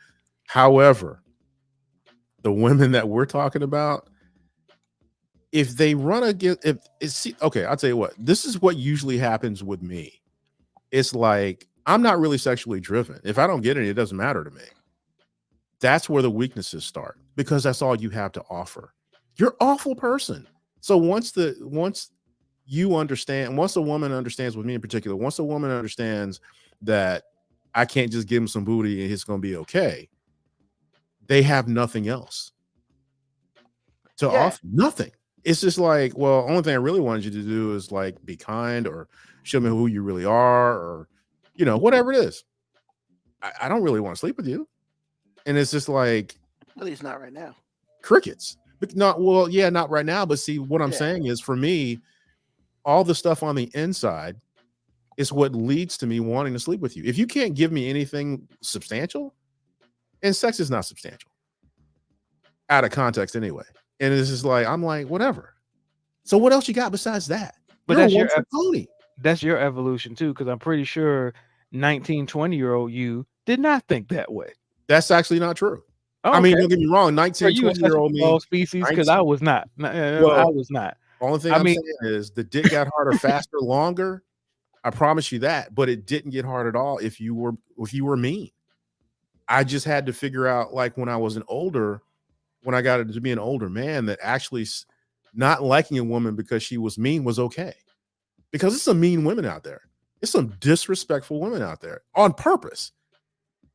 However, the women that we're talking about, if they run against, if it's okay, I'll tell you what, this is what usually happens with me. It's like, I'm not really sexually driven. If I don't get it doesn't matter to me. That's where the weaknesses start because that's all you have to offer. You're an awful person. So once you understand, once a woman understands, with me in particular, once a woman understands that I can't just give him some booty and it's going to be okay, they have nothing else to yeah, offer. Nothing. It's just like, well, only thing I really wanted you to do is like be kind or show me who you really are, or whatever it is. I don't really want to sleep with you. And it's just like at least not right now. crickets. But not, well, yeah, not right now. But see, what I'm Yeah, saying is, for me, all the stuff on the inside is what leads to me wanting to sleep with you. If you can't give me anything substantial, and sex is not substantial out of context anyway. And it's just like, I'm like, whatever. So what else you got besides that? but You're a one trick pony. that's your evolution too, because I'm pretty sure 19, 20-year-old you did not think that way. That's actually not true. Oh, I mean, okay. don't get me wrong, Are 19, you 20 such year a old me. small species? Because 19, I was not. I well, was not. only thing I I'm mean, saying is the dick got harder faster, longer. I promise you that, but it didn't get hard at all if you were mean. I just had to figure out, like, when I was when I got to be an older man, that actually not liking a woman because she was mean was okay. Because it's some mean women out there. It's some disrespectful women out there on purpose.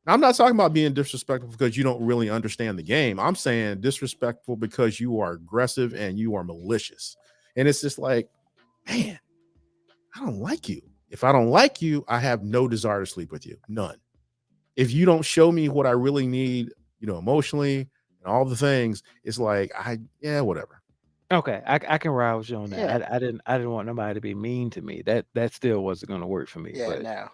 Now, I'm not talking about being disrespectful because you don't really understand the game. I'm saying disrespectful because you are aggressive and you are malicious. And it's just like, man, I don't like you. If I don't like you, I have no desire to sleep with you. None. If you don't show me what I really need, emotionally and all the things, it's like, whatever. Okay, I can ride with you on Yeah. that. I didn't want nobody to be mean to me. That still wasn't going to work for me. Yeah, But now.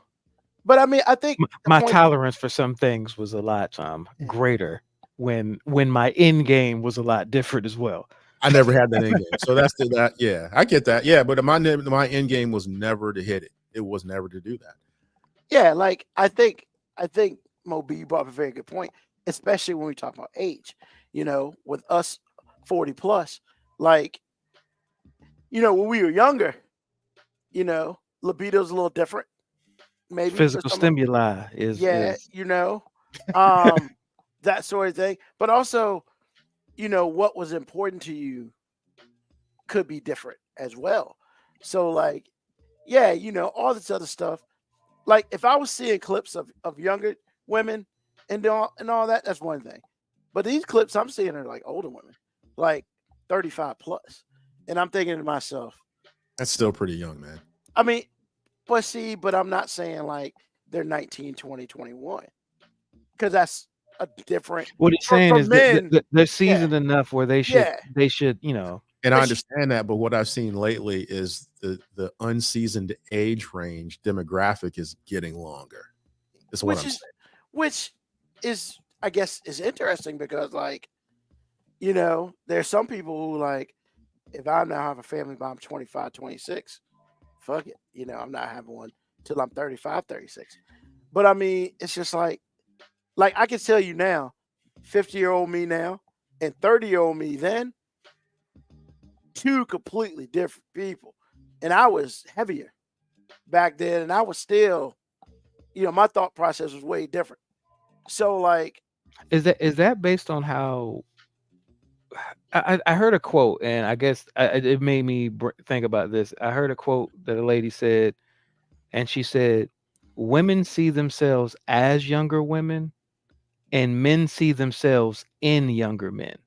But I mean, I think the my point. tolerance for some things was a lot Yeah. greater when my end game was a lot different as well. I never had that end game. So that's that. Yeah, I get that. Yeah, but my end game was never to hit it. It was never to do that. Yeah, like I think Mo B, you brought up a very good point, especially when we talk about age. With us 40 plus, like, when we were younger, libido's a little different, maybe for Physical some of. stimuli Yeah, is um, that sort of thing. But also, what was important to you could be different as well. So, like, yeah, all this other stuff. Like, if I was seeing clips of younger women and all that, that's one thing. But these clips I'm seeing are like older women, like 35 plus. And I'm thinking to myself, That's still pretty young, man. I mean, but I'm not saying like they're 19, 20, 21. Because that's a different what he's for, saying for is that men. they're Yeah, seasoned enough where they should yeah. they should And I They understand that, but what I've seen lately is the unseasoned age range demographic is getting longer. Is what which I'm is saying. which is I guess is interesting because like, there's some people who like if I now have a family by I'm 25, 26, fuck it. I'm not having one till I'm 35, 36. But I mean, it's just like I can tell you now, 50-year-old me now and 30-year-old me then, two completely different people. And I was heavier back then and I was still, my thought process was way different. So like, is that based on how I heard a quote, and I guess it made me think about this. I heard a quote that a lady said, and she said, "Women see themselves as younger women, and men see themselves in younger men."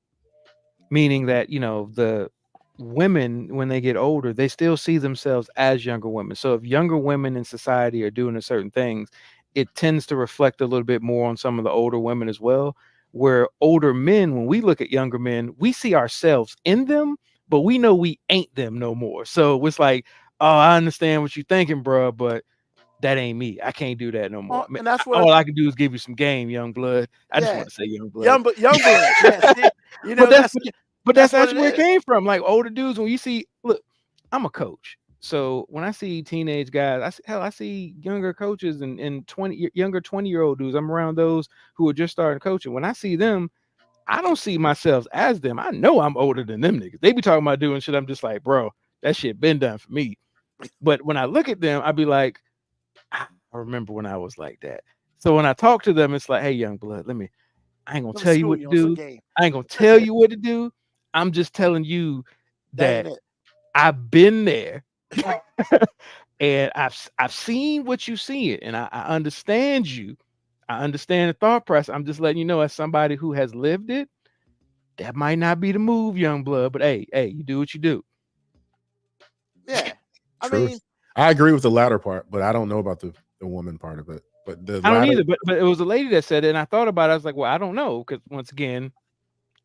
Meaning that the women when they get older they still see themselves as younger women. So if younger women in society are doing a certain things, it tends to reflect a little bit more on some of the older women as well, where older men, when we look at younger men, we see ourselves in them, but we know we ain't them no more. So it's like, oh, I understand what you're thinking, bro, but that ain't me. I can't do that no more. well, and that's what All I can do is give you some game, young blood. I just yeah, want to say young blood. young blood. Yeah, see, But that's that's but that's what that's it where it is. came from. Like older dudes, when you see, look, I'm a coach, so when I see teenage guys, I see younger coaches and younger 20-year-old dudes. I'm around those who are just starting coaching. When I see them, I don't see myself as them. I know I'm older than them niggas. They be talking about doing shit. I'm just like, bro, that shit been done for me. But when I look at them, I be like, I remember when I was like that. So when I talk to them, it's like, hey, young blood, I ain't gonna Let me tell you school what to you on some do. game. I ain't gonna tell you what to do. I'm just telling you That ain't that it. I've been there and I've seen what you see it, and I understand you. I understand the thought process. I'm just letting you know, as somebody who has lived it, that might not be the move, young blood. But hey, you do what you do. Yeah. I Truth. mean, I agree with the latter part, but I don't know about the woman part of it. But the I don't latter, either, but it was a lady that said it, and I thought about it. I was like, well, I don't know, because once again,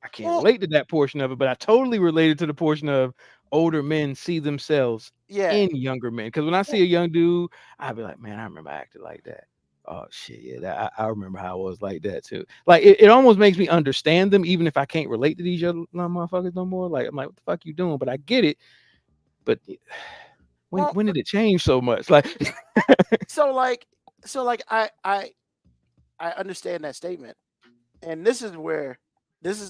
I can't well, relate to that portion of it, but I totally related to the portion of older men see themselves yeah. in younger men. Because when I see a young dude, I'd be like, man, I remember I acted like that. Oh shit, yeah, I remember how I was like that too. Like it almost makes me understand them, even if I can't relate to these other motherfuckers no more. Like I'm like, what the fuck you doing? But I get it. But when Well, when did it change so much? Like, so like, I understand that statement, and this is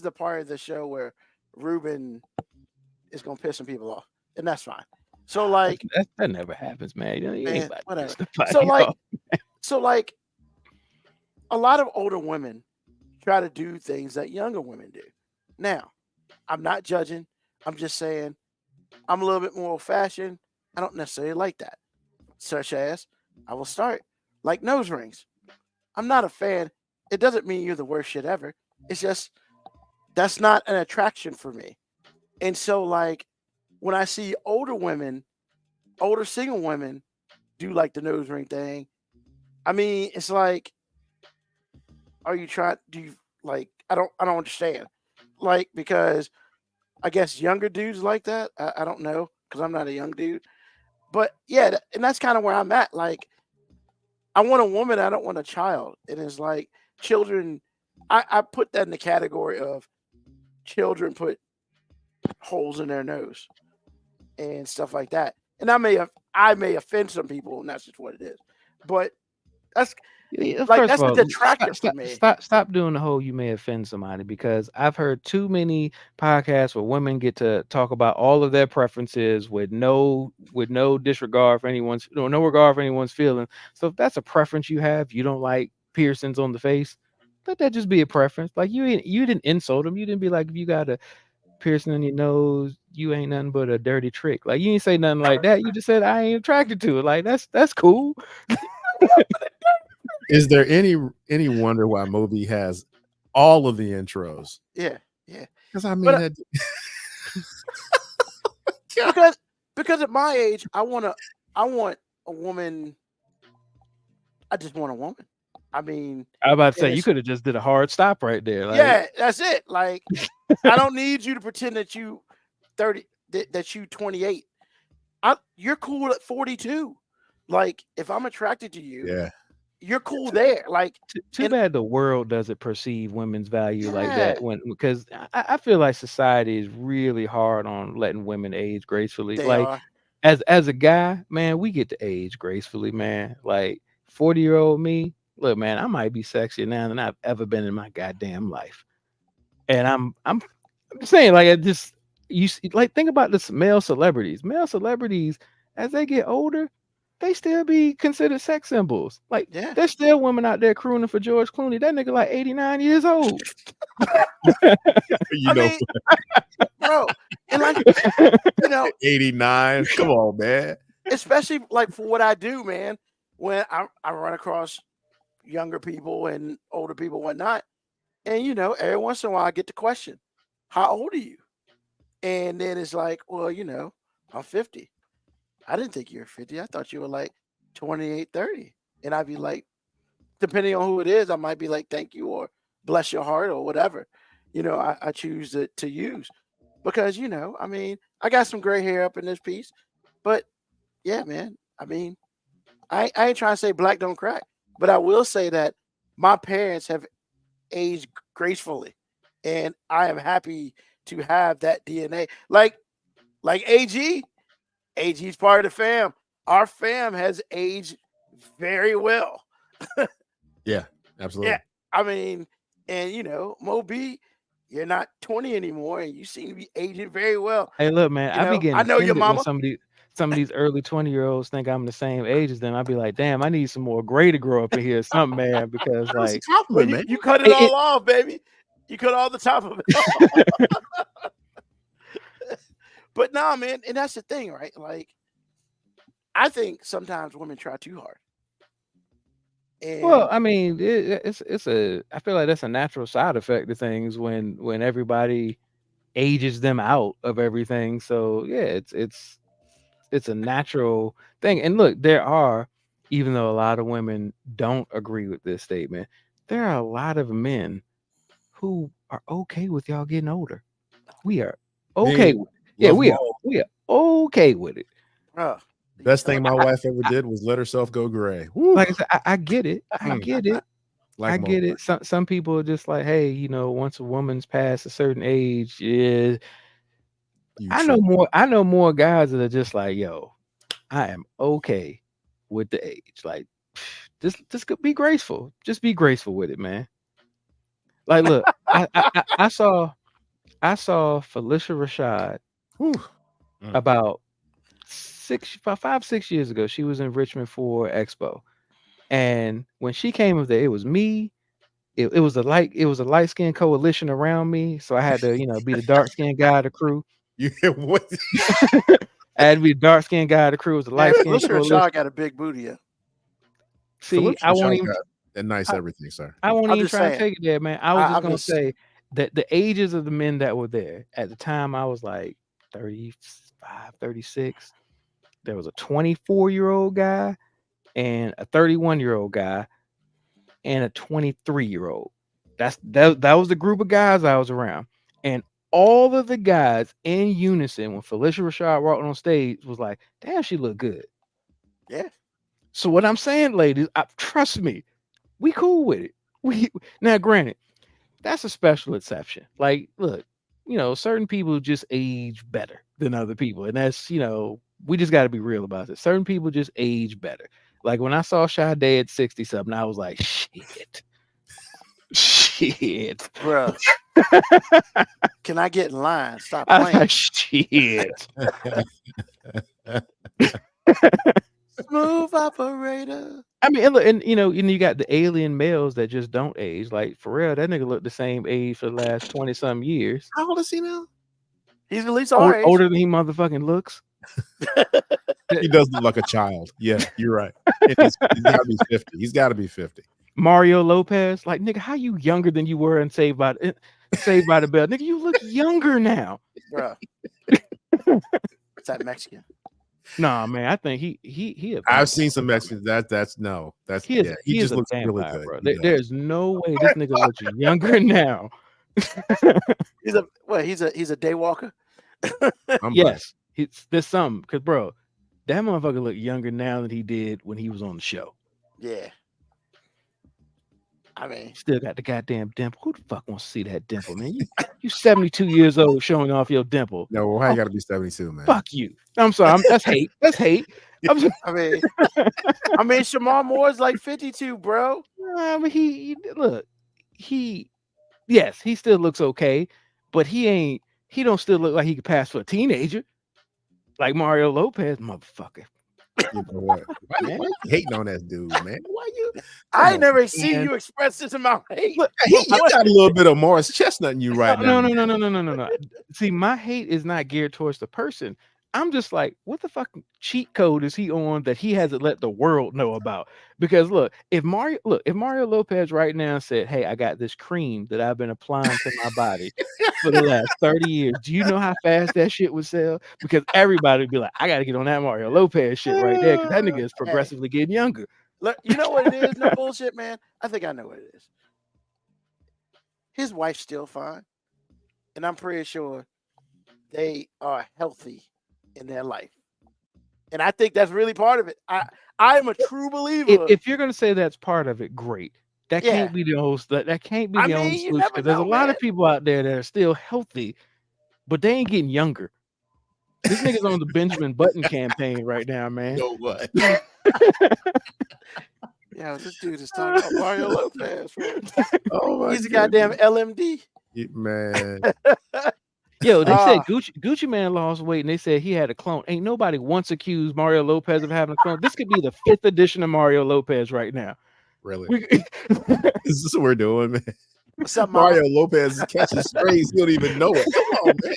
the part of the show where Ruben is gonna piss some people off, and that's fine. So like, that never happens, man. You ain't man, about to whatever. piss So nobody like, off. so like, a lot of older women try to do things that younger women do. Now, I'm not judging. I'm just saying I'm a little bit more old fashioned. I don't necessarily like that. Such as, I will start like nose rings. I'm not a fan. It doesn't mean you're the worst shit ever. It's just that's not an attraction for me. And so, like, when I see older single women do like the nose ring thing, I mean, it's like, are you trying? Do you like? I don't understand. Like, because I guess younger dudes like that. I don't know because I'm not a young dude. But yeah, and that's kind of where I'm at. Like, I want a woman. I don't want a child. And it's like children. I put that in the category of children put holes in their nose and stuff like that. And I may offend some people, and that's just what it is. But that's Yeah, like first that's of the all, detractor for me. stop doing the whole you may offend somebody, because I've heard too many podcasts where women get to talk about all of their preferences with no disregard for anyone's no regard for anyone's feelings. So if that's a preference you have, you don't like piercings on the face, let that just be a preference. Like you didn't insult them. You didn't be like, if you got a piercing on your nose, you ain't nothing but a dirty trick. Like you ain't say nothing like that. You just said I ain't attracted to it. Like that's cool. Is there any wonder why Moby has all of the intros? Yeah. Because I mean But that. because at my age, I want a woman. I just want a woman. I mean, I was about to say and you it's could have just did a hard stop right there. Like, yeah, that's it. Like, I don't need you to pretend that you 30, that you 28. You're cool at 42. Like, if I'm attracted to you, Yeah. you're cool there. Like, too and bad the world doesn't perceive women's value like yeah, that, because I feel like society is really hard on letting women age gracefully. they Like, are. as a guy, man, we get to age gracefully, man. Like 40-year-old me, look, man, I might be sexier now than I've ever been in my goddamn life. And I'm saying, like, like, think about this male celebrities. Male celebrities, as they get older, they still be considered sex symbols. Like, Yeah. there's still women out there crooning for George Clooney. That nigga like 89 years old. You know, mean, bro, and like, 89. Come on, man. especially like for what I do, man. When I run across younger people and older people, whatnot, and every once in a while I get the question, "How old are you?" And then it's like, well, I'm 50. I didn't think you were 50. I thought you were like 28, 30. And I'd be like, depending on who it is, I might be like, thank you, or bless your heart, or whatever, I choose to use. Because, I mean, I got some gray hair up in this piece. But yeah, man, I mean, I ain't trying to say black don't crack. But I will say that my parents have aged gracefully. And I am happy to have that DNA. Like AG's part of the fam. Our fam has aged very well. Yeah, absolutely. Yeah, I mean, and Moby, you're not 20 anymore, and you seem to be aging very well. Hey, look, man, I be getting I know your offended when mama. some of these early 20-year-olds think I'm the same age as them. I'd be like, damn, I need some more gray to grow up in here or something, man, because That was a like compliment, Well, man. you cut it all off, baby. You cut all the top of it off. But nah, man, and that's the thing, right? Like, I think sometimes women try too hard. well, And I mean, it's a I feel like that's a natural side effect of things when everybody ages them out of everything. So yeah, it's a natural thing. And look, even though a lot of women don't agree with this statement, there are a lot of men who are okay with y'all getting older. We are okay Me, with it. Yeah, love 'em all. we are okay with it. bruh, Best thing my I, wife ever did was let herself go gray. Woo. like I said, I get it. I get it. Like I 'em get all. it. Some people are just like, hey, once a woman's past a certain age, yeah. You I know trip. more. I know more guys that are just like, yo, I am okay with the age. Like, just be graceful. Just be graceful with it, man. Like, look, I saw Felicia Rashad Whew. about 5, 6 years ago. She was in Richmond for Expo, and when she came up there, it was me. It was a light skinned coalition around me, so I had to be the dark skinned guy of the crew. You what? I had to be the dark skinned guy of the crew. It was a man, light skinned Felicia coalition. Rashad got a big booty. Yeah. See, Philip I won't Rashad even. got a nice everything, sir. I won't I'm even just try to saying. take it there, man. I was just I'm gonna just say that the ages of the men that were there at the time, I was like 35, 36. There was a 24-year-old guy and a 31-year-old guy and a 23-year-old. That was the group of guys I was around. And all of the guys in unison when Felicia Rashad walked on stage was like, damn, she looked good. Yeah. So what I'm saying, ladies, trust me, we cool with it. Now, granted, that's a special exception. Like, look, certain people just age better than other people, and that's we just got to be real about it. Certain people just age better. Like when I saw Sade at 60 something, I was like, shit. Bruh. Can I get in line? Stop I was playing. like, shit. Smooth operator. I mean, and look, and you got the alien males that just don't age. Like for real, that nigga looked the same age for the last 20-some years. How old is he now? He's at least our age. Older than he motherfucking looks. He does look like a child. Yeah, you're right. He's got to be 50. He's got to be 50. Mario Lopez, like nigga, how you younger than you were in Saved by the Bell? Nigga, you look younger now. Bruh. It's that Mexican. Nah, man, I think he. I've seen some Mexicans. He just looks vampire, really good. Bro. There's no way this nigga looks younger now. He's a daywalker. Yes, there's something because bro, that motherfucker look younger now than he did when he was on the show. Yeah. I mean, still got the goddamn dimple. Who the fuck wants to see that dimple, man? You 72 years old showing off your dimple. No, why you got to be 72, man? Fuck you. I'm sorry. That's hate. That's hate. I mean, Shamar Moore's like 52, bro. He still looks okay, but he don't still look like he could pass for a teenager, like Mario Lopez, motherfucker. You know what? Why you hating on that dude, man? Why you? I never seen you express this amount of hate. Look, you got a little bit of Morris Chestnut in you right now. No. See, my hate is not geared towards the person. I'm just like, what the fucking cheat code is he on that he hasn't let the world know about? Because look, if Mario Lopez right now said, "Hey, I got this cream that I've been applying to my body for the last 30 years," do you know how fast that shit would sell? Because everybody would be like, "I got to get on that Mario Lopez shit right there," because that nigga is progressively getting younger. Look, you know what it is? No bullshit, man. I think I know what it is. His wife's still fine, and I'm pretty sure they are healthy in their life, and I think that's really part of it. I am a true believer. If you're gonna say that's part of it, great. That can't be the whole. That can't be the only solution. Because there's a lot of people out there that are still healthy, but they ain't getting younger. This nigga's on the Benjamin Button campaign right now, man. You know what? Yeah, this dude is talking about Mario Lopez. Oh my He's a goddamn LMD. Man. Yo, they said Gucci Man lost weight, and they said he had a clone. Ain't nobody once accused Mario Lopez of having a clone. This could be the 5th edition of Mario Lopez right now. Really? Is this what we're doing, man? What's up, Mario Lopez is catching strays. He don't even know it. Come on, man.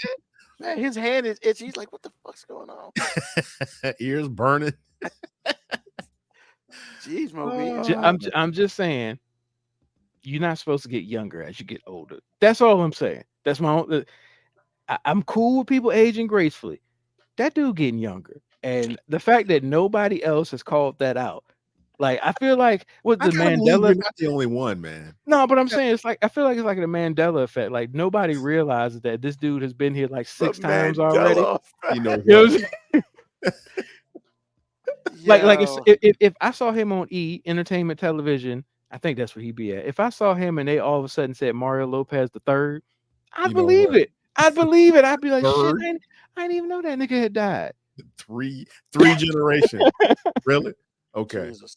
Man, his hand is itchy. He's like, what the fuck's going on? Ears burning. Jeez, Moby. I'm just saying, you're not supposed to get younger as you get older. That's all I'm saying. That's my own. I'm cool with people aging gracefully. That dude getting younger, and the fact that nobody else has called that out. Like, I feel like with the Mandela, you're not the only one, man. No, but I'm saying I feel like it's like the Mandela effect. Like nobody realizes that this dude has been here like 6 times already. You know, like if I saw him on Entertainment Television, I think that's where he'd be at. If I saw him and they all of a sudden said Mario Lopez the third, I'd believe it. I'd believe it. I'd be like, shit, I didn't even know that nigga had died. Three generations. Really? Okay. Jesus.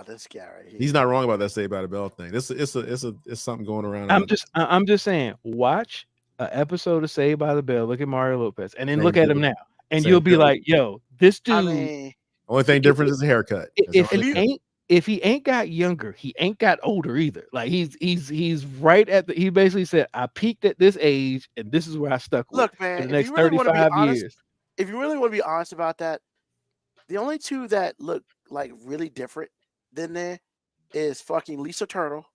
This guy right here. He's not wrong about that Saved by the Bell thing. It's something going around. I'm just saying, watch an episode of Saved by the Bell, look at Mario Lopez, and then look at him now. And you'll be like, yo, this dude. Only thing different is the haircut. If he ain't got younger, he ain't got older either. Like he's right at he basically said, I peaked at this age, and this is where I stuck with. Look, man, for the next 35 years. If you really want to be honest about that, the only two that look like really different than there is fucking Lisa Turtle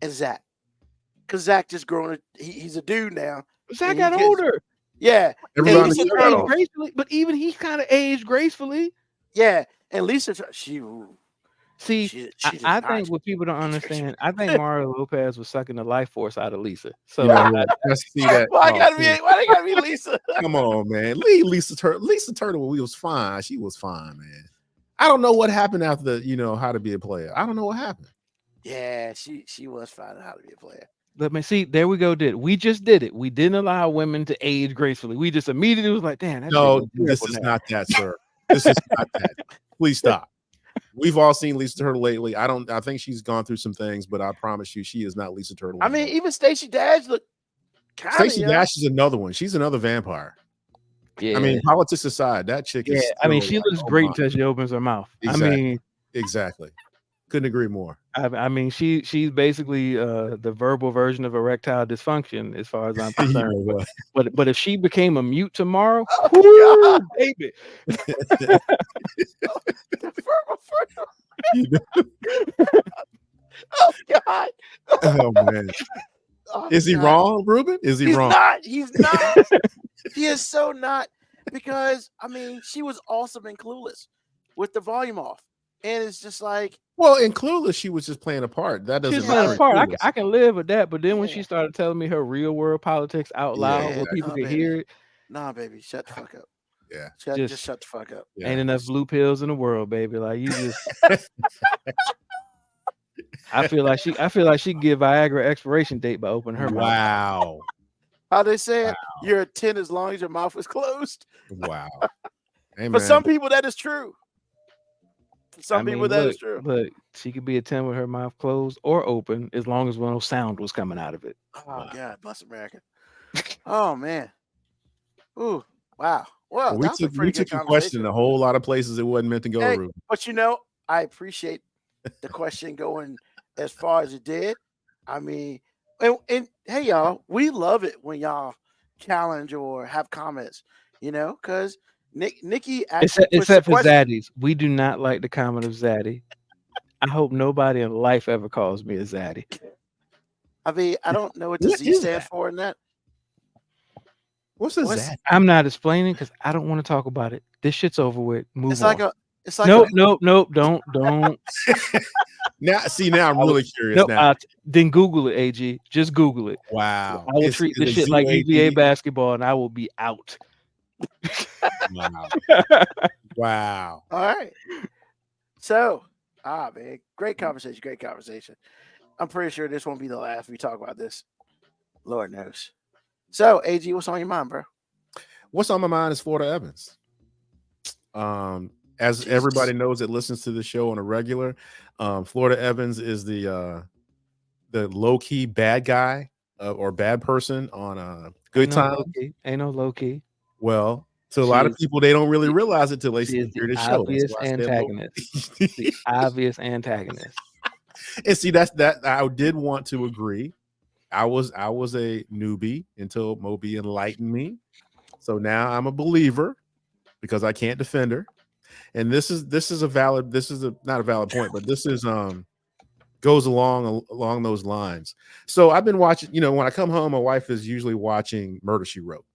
and Zach. Because Zach just grown. He's a dude now. Zach got older. Yeah. But even he kind of aged gracefully. Yeah. And Lisa, See, She I, did I not. think what people don't understand, I think Mario Lopez was sucking the life force out of Lisa. So Yeah, let's see that. Why Oh, why they gotta be Lisa? come on, man. Leave Lisa Turtle. Lisa Turtle was fine. She was fine, man. I don't know what happened after How to Be a Player. I don't know what happened. Yeah, she was finding how to be a player. let me see. There we go. We just did it. We didn't allow women to age gracefully. We just immediately was like, damn, that chick No, look this beautiful is now. not that, sir. This is not that. Please stop. We've all seen Lisa Turtle lately. I think she's gone through some things, but I promise you, she is not Lisa Turtle. I mean, even Stacey Dash looked kind of Stacey Dash is another one. She's another vampire. Yeah. I mean, politics aside, that chick is. I mean, still she like, looks oh great my. until she opens her mouth. Exactly. I mean, exactly. Couldn't agree more. I mean, she's basically the verbal version of erectile dysfunction, as far as I'm You concerned. know what? But if she became a mute tomorrow, Oh, whoo, baby. You know- Oh God. oh man. Oh, Is he God. wrong, Ruben? Is he He's wrong? not. He's not. He is so not, because I mean, she was awesome in Clueless with the volume off, and it's just like, Well, in Clueless, she was just playing a part. That doesn't She's playing a matter. part. I can live with that. But then when Yeah. she started telling me her real world politics out Yeah, loud, Yeah, where people nah, could baby. hear it, nah, baby, shut the fuck up. Yeah. Just shut the fuck up. Yeah. ain't enough blue pills in the world, baby. Like you just. I feel like she can give Viagra expiration date by opening her mouth. Wow. How they say it? You're a 10 as long as your mouth is closed. Wow. Hey, For man. some people, that is true. For some people, that is true. Look, she could be a 10 with her mouth closed or open as long as no sound was coming out of it. Oh God, bless America. Oh man. Ooh, wow. Well, we that was a took pretty good your question conversation. a whole lot of places it wasn't meant to go, Hey, Ruben. but I appreciate the question going as far as it did. I mean, and hey, y'all, we love it when y'all challenge or have comments, because Nikki actually Except for pushed the question. Zaddies. We do not like the comment of Zaddy. I hope nobody in life ever calls me a Zaddy. I mean, I don't know what the What Z is stands that? for in that. What's a Zad? I'm not explaining because I don't want to talk about it. This shit's over with. Move It's on. like a. It's like Nope. Don't. Now I'm really curious now. Then Google it, AG. Just Google it. Wow. I will treat this shit like UVA basketball, and I will be out. Wow. Wow. All right. So, man, great conversation. I'm pretty sure this won't be the last we talk about this. Lord knows. So, AG, what's on your mind, bro? What's on my mind is Florida Evans. As Jesus. everybody knows that listens to the show on a regular, Florida Evans is the low-key bad guy or bad person on Good Times. Ain't no low key. Well, to a lot of people, they don't really realize it till they She is hear the the show. obvious antagonist. The obvious antagonist. And see, that I did want to agree. I was a newbie until Moby enlightened me. So now I'm a believer because I can't defend her. And this is not a valid point, but this is goes along those lines. So I've been watching, when I come home, my wife is usually watching Murder, She Wrote.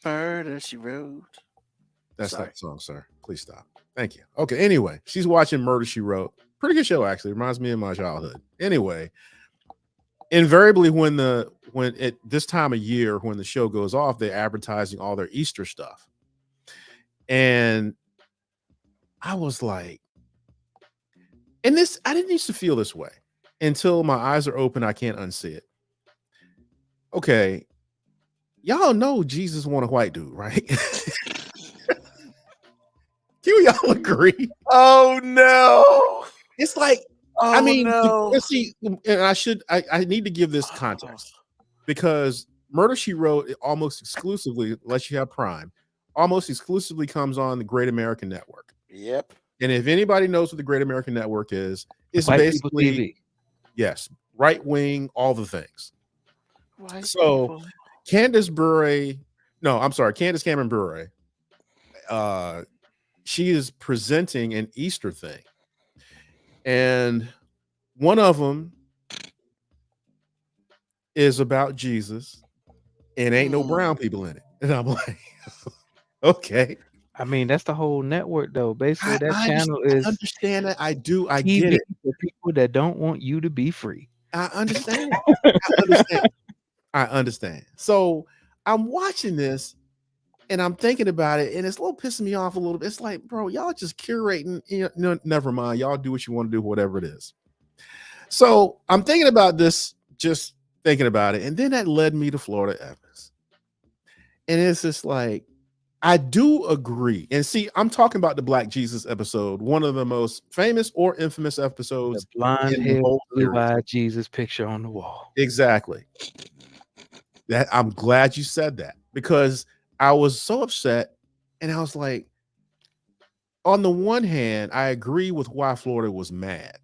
Murder, She Wrote. That's not the song, sir. Please stop. Thank you. Okay. Anyway, she's watching Murder, She Wrote. Pretty good show, actually. Reminds me of my childhood. Anyway, invariably when this time of year, when the show goes off, they're advertising all their Easter stuff. And I was like, I didn't used to feel this way until my eyes are open. I can't unsee it. Okay. Y'all know Jesus want a white dude, right? Do y'all agree? Oh no. It's like, Oh, no. let's see, and I need to give this context because Murder, She Wrote almost exclusively, unless you have Prime, almost exclusively comes on the Great American Network. Yep. And if anybody knows what the Great American Network is, it's White basically people TV. Yes, right wing, all the things. White So people. Candace Cameron Bure, she is presenting an Easter thing. And one of them is about Jesus and ain't no brown people in it. And I'm like, okay. I mean, that's the whole network, though. Basically, that I channel I is understand that. I do. I get TV it. for people that don't want you to be free. I understand. I understand. I understand. So I'm watching this and I'm thinking about it, and it's a little pissing me off a little bit. It's like, bro, y'all just curating. Never mind. Y'all do what you want to do, whatever it is. So I'm thinking about this, just thinking about it, and then that led me to Florida Evans. And it's just like, I do agree. And see, I'm talking about the Black Jesus episode, one of the most famous or infamous The episodes blonde in the hair, whole series. blue-eyed Jesus picture on the wall. Exactly. That I'm glad you said that, because I was so upset, and I was like, on the one hand, I agree with why Florida was mad.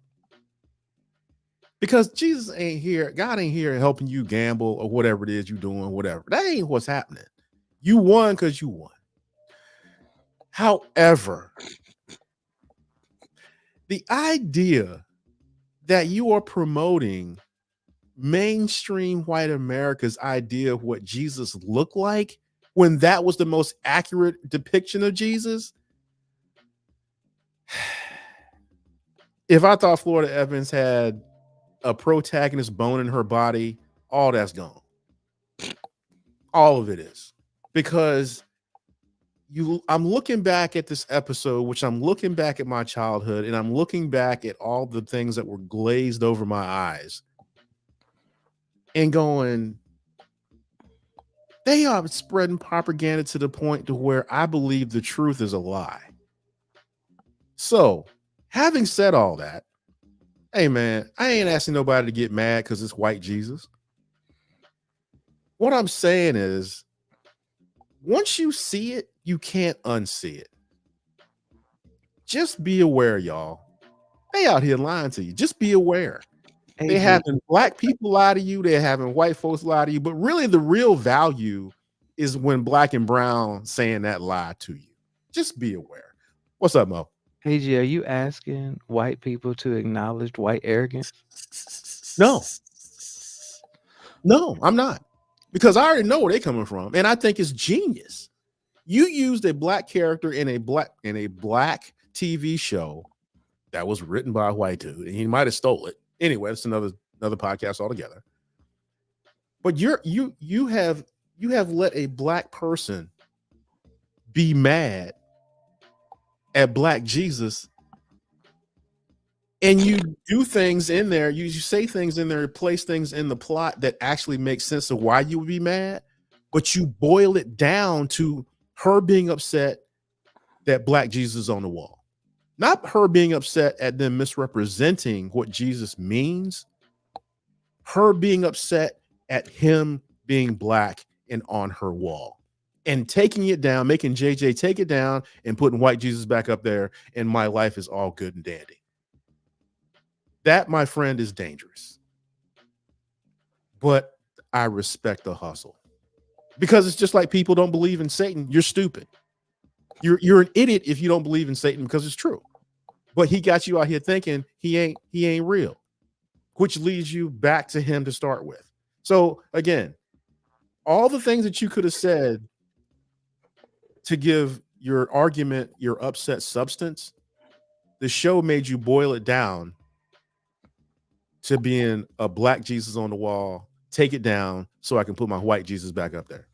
Because Jesus ain't here, God ain't here helping you gamble or whatever it is you doing, whatever. That ain't what's happening. You won because you won. However, the idea that you are promoting mainstream white America's idea of what Jesus looked like, when that was the most accurate depiction of Jesus. If I thought Florida Evans had a protagonist bone in her body, all that's gone. All of it is. Because I'm looking back at this episode, which I'm looking back at my childhood, and I'm looking back at all the things that were glazed over my eyes and going, they are spreading propaganda to the point to where I believe the truth is a lie. So, having said all that, hey man, I ain't asking nobody to get mad because it's white Jesus. What I'm saying is, once you see it, you can't unsee it. Just be aware, y'all. They out here lying to you. Just be aware. They're having black people lie to you. They're having white folks lie to you. But really, the real value is when black and brown saying that lie to you. Just be aware. What's up, Mo? AG, are you asking white people to acknowledge white arrogance? No, I'm not. Because I already know where they're coming from. And I think it's genius. You used a black character in a black TV show that was written by a white dude, and he might have stole it. Anyway, it's another podcast altogether. But you have let a black person be mad at Black Jesus, and you do things in there, you say things in there, place things in the plot that actually make sense of why you would be mad, but you boil it down to her being upset that Black Jesus is on the wall. Not her being upset at them misrepresenting what Jesus means. Her being upset at him being black and on her wall. And taking it down, making JJ take it down and putting white Jesus back up there, and my life is all good and dandy. That, my friend, is dangerous. But I respect the hustle. Because it's just like people don't believe in Satan. You're stupid. You're an idiot if you don't believe in Satan, because it's true. But he got you out here thinking he ain't real, which leads you back to him to start with. So again, all the things that you could have said to give your argument your upset substance, the show made you boil it down to being a Black Jesus on the wall. Take it down so I can put my white Jesus back up there.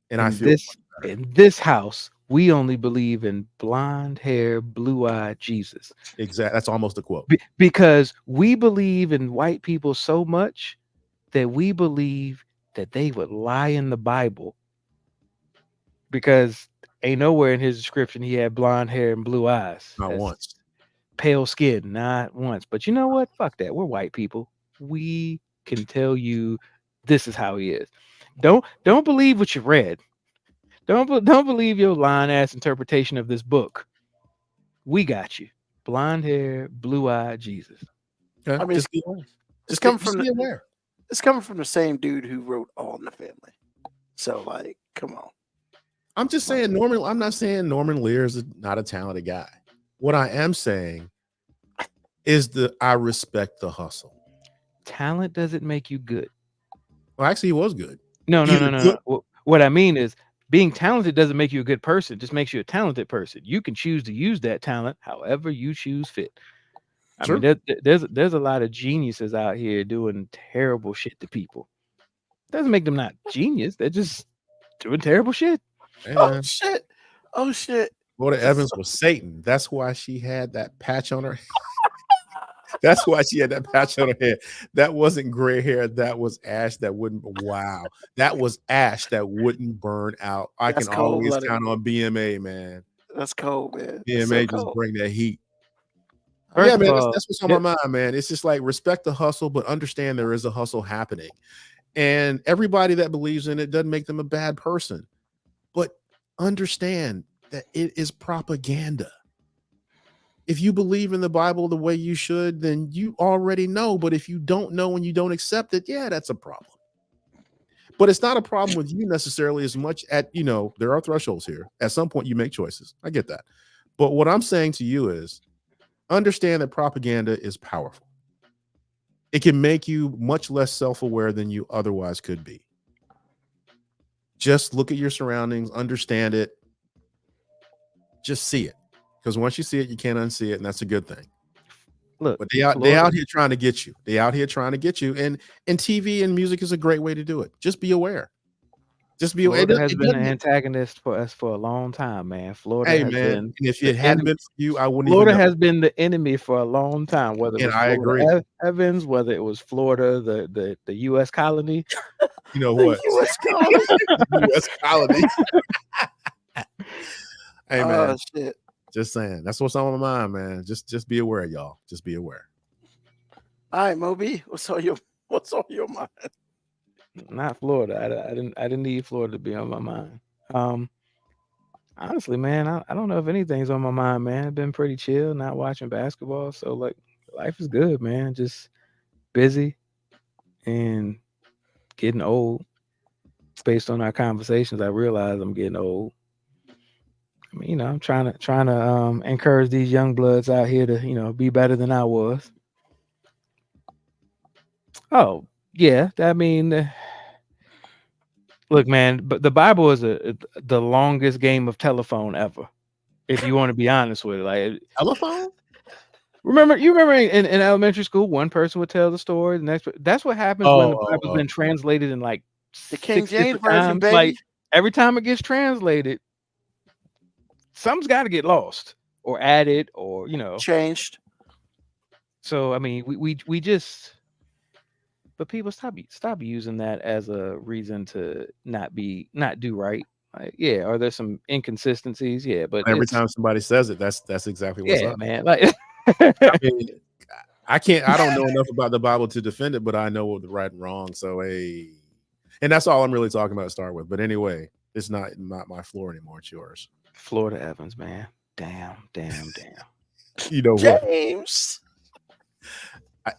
And I feel in this house, we only believe in blonde hair, blue-eyed Jesus. Exactly. That's almost a quote. Because we believe in white people so much that we believe that they would lie in the Bible, because ain't nowhere in his description he had blonde hair and blue eyes. Not once. Pale skin, not once. But you know what? Fuck that. We're white people. We can tell you this is how he is. Don't believe what you read. Don't believe your lying ass interpretation of this book. We got you. Blonde hair, blue-eyed Jesus. Okay. I mean, it's coming from the same dude who wrote All in the Family. So, like, come on. I'm just saying I'm not saying Norman Lear is not a talented guy. What I am saying is I respect the hustle. Talent doesn't make you good. Well, actually, he was good. No. What I mean is, being talented doesn't make you a good person, just makes you a talented person. You can choose to use that talent however you choose fit. I mean, True. there's a lot of geniuses out here doing terrible shit to people. Doesn't make them not genius. They're just doing terrible shit. Hey, Oh man. shit! Oh shit! Florida Evans was Satan. That's why she had that patch on her. That's why she had that patch on her head. That wasn't gray hair. That was ash that wouldn't. Wow. That was ash that wouldn't burn out. I That's can always cold-blooded. count on BMA, man. That's cold, man. That's BMA so just cold. bring that heat. First Yeah, of man, all, that's what's on my mind, man. It's just like respect the hustle, but understand there is a hustle happening. And everybody that believes in it doesn't make them a bad person. But understand that it is propaganda. If you believe in the Bible the way you should, then you already know. But if you don't know and you don't accept it, yeah, that's a problem. But it's not a problem with you necessarily as much there are thresholds here. At some point, you make choices. I get that. But what I'm saying to you is understand that propaganda is powerful. It can make you much less self-aware than you otherwise could be. Just look at your surroundings, understand it, just see it. Because once you see it, you can't unsee it, and that's a good thing. look, But they out here trying to get you. They out here trying to get you. And TV and music is a great way to do it. Just be aware. Just be aware. Florida has been an antagonist for us for a long time, man. Florida Hey, has man, been and if the it hadn't enemy. been for you, I wouldn't Florida even know. has been the enemy for a long time. Whether it And was I Florida agree. Evans, whether it was Florida, the U.S. colony. You know what? U.S. colony. U.S. colony. Hey, man. Oh shit! Just saying. That's what's on my mind, man. Just be aware, y'all. Just be aware. All right, Moby, what's on your mind? Not Florida. I didn't need Florida to be on my mind. Honestly, man, I don't know if anything's on my mind, man. I've been pretty chill, not watching basketball. So like life is good, man. Just busy and getting old. Based on our conversations, I realize I'm getting old. I mean, I'm trying to encourage these young bloods out here to, be better than I was. Oh, yeah. I mean, look, man, but the Bible is the longest game of telephone ever. If you want to be honest with it, like Telephone? you remember in elementary school, one person would tell the story, the next. That's what happens when the Bible's been translated in like The King 6 James different version, times. baby. Like every time it gets translated, something's got to get lost or added or changed. So I mean, we just. But people stop using that as a reason to not do right. Like, yeah, are there some inconsistencies? Yeah, but Every time somebody says it, that's exactly what's up. man. Like, I mean, I don't know enough about the Bible to defend it, but I know the right and wrong. So and that's all I'm really talking about to start with. But anyway, it's not my floor anymore. It's yours. Florida Evans, man. Damn. You know what? James.